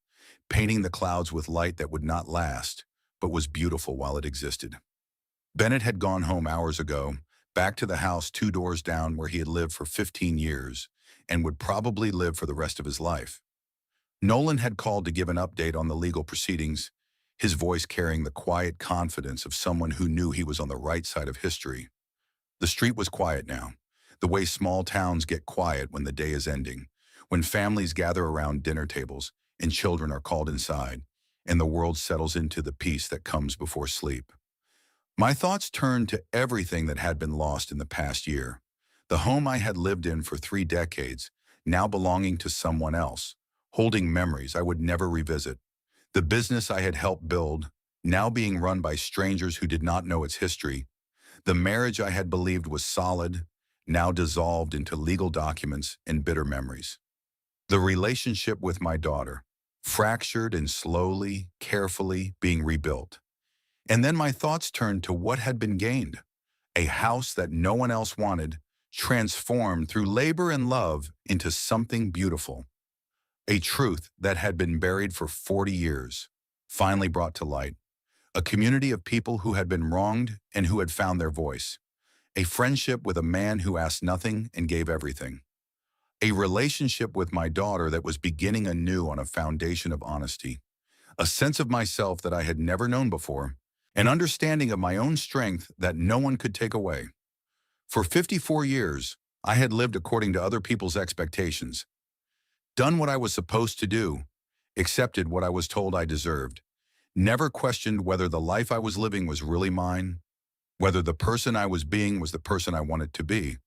painting the clouds with light that would not last, but was beautiful while it existed. Bennett had gone home hours ago, back to the house 2 doors down where he had lived for 15 years and would probably live for the rest of his life. Nolan had called to give an update on the legal proceedings, his voice carrying the quiet confidence of someone who knew he was on the right side of history. The street was quiet now. The way small towns get quiet when the day is ending, when families gather around dinner tables and children are called inside, and the world settles into the peace that comes before sleep. My thoughts turned to everything that had been lost in the past year. The home I had lived in for 3 decades, now belonging to someone else, holding memories I would never revisit. The business I had helped build, now being run by strangers who did not know its history. The marriage I had believed was solid, now dissolved into legal documents and bitter memories. The relationship with my daughter, fractured and slowly, carefully being rebuilt. And then my thoughts turned to what had been gained. A house that no one else wanted, transformed through labor and love into something beautiful. A truth that had been buried for 40 years, finally brought to light. A community of people who had been wronged and who had found their voice. A friendship with a man who asked nothing and gave everything. A relationship with my daughter that was beginning anew on a foundation of honesty. A sense of myself that I had never known before. An understanding of my own strength that no one could take away. For 54 years, I had lived according to other people's expectations. Done what I was supposed to do. Accepted what I was told I deserved. Never questioned whether the life I was living was really mine, whether the person I was being was the person I wanted to be.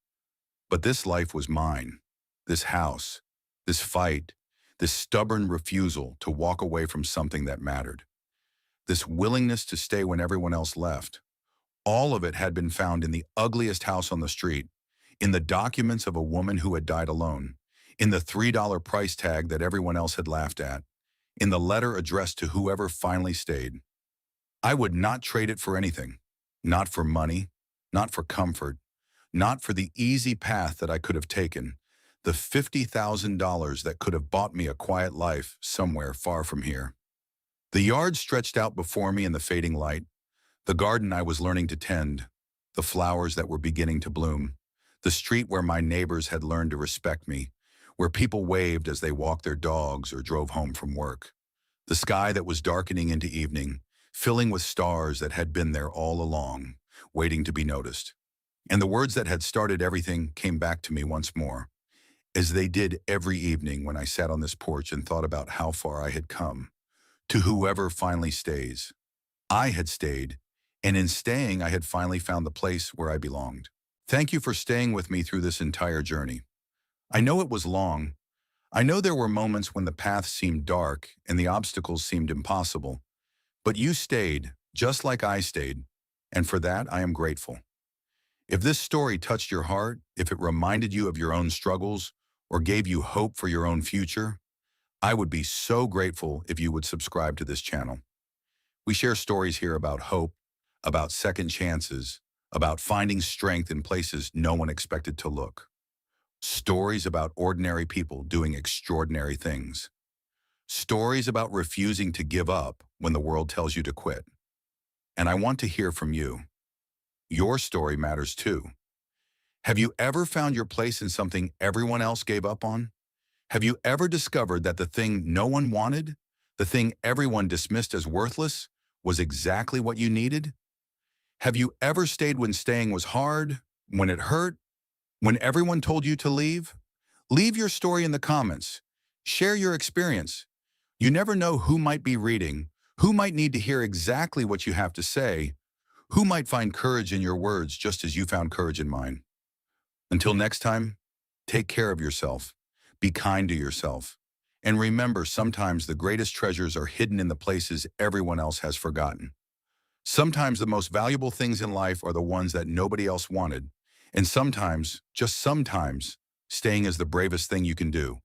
But this life was mine. This house, this fight, this stubborn refusal to walk away from something that mattered. This willingness to stay when everyone else left. All of it had been found in the ugliest house on the street, in the documents of a woman who had died alone, in the $3 price tag that everyone else had laughed at, in the letter addressed to whoever finally stayed. I would not trade it for anything. Not for money, not for comfort, not for the easy path that I could have taken, the $50,000 that could have bought me a quiet life somewhere far from here. The yard stretched out before me in the fading light, the garden I was learning to tend, the flowers that were beginning to bloom, the street where my neighbors had learned to respect me, where people waved as they walked their dogs or drove home from work, the sky that was darkening into evening, filling with stars that had been there all along, waiting to be noticed. And the words that had started everything came back to me once more, as they did every evening when I sat on this porch and thought about how far I had come. To whoever finally stays. I had stayed, and in staying I had finally found the place where I belonged. Thank you for staying with me through this entire journey. I know it was long. I know there were moments when the path seemed dark and the obstacles seemed impossible. But you stayed, just like I stayed, and for that I am grateful. If this story touched your heart, if it reminded you of your own struggles, or gave you hope for your own future, I would be so grateful if you would subscribe to this channel. We share stories here about hope, about second chances, about finding strength in places no one expected to look. Stories about ordinary people doing extraordinary things. Stories about refusing to give up when the world tells you to quit. And I want to hear from you. Your story matters too. Have you ever found your place in something everyone else gave up on? Have you ever discovered that the thing no one wanted, the thing everyone dismissed as worthless, was exactly what you needed? Have you ever stayed when staying was hard, when it hurt, when everyone told you to leave? Leave your story in the comments. Share your experience. You never know who might be reading, who might need to hear exactly what you have to say, who might find courage in your words just as you found courage in mine. Until next time, take care of yourself. Be kind to yourself. And remember, sometimes the greatest treasures are hidden in the places everyone else has forgotten. Sometimes the most valuable things in life are the ones that nobody else wanted. And sometimes, just sometimes, staying is the bravest thing you can do.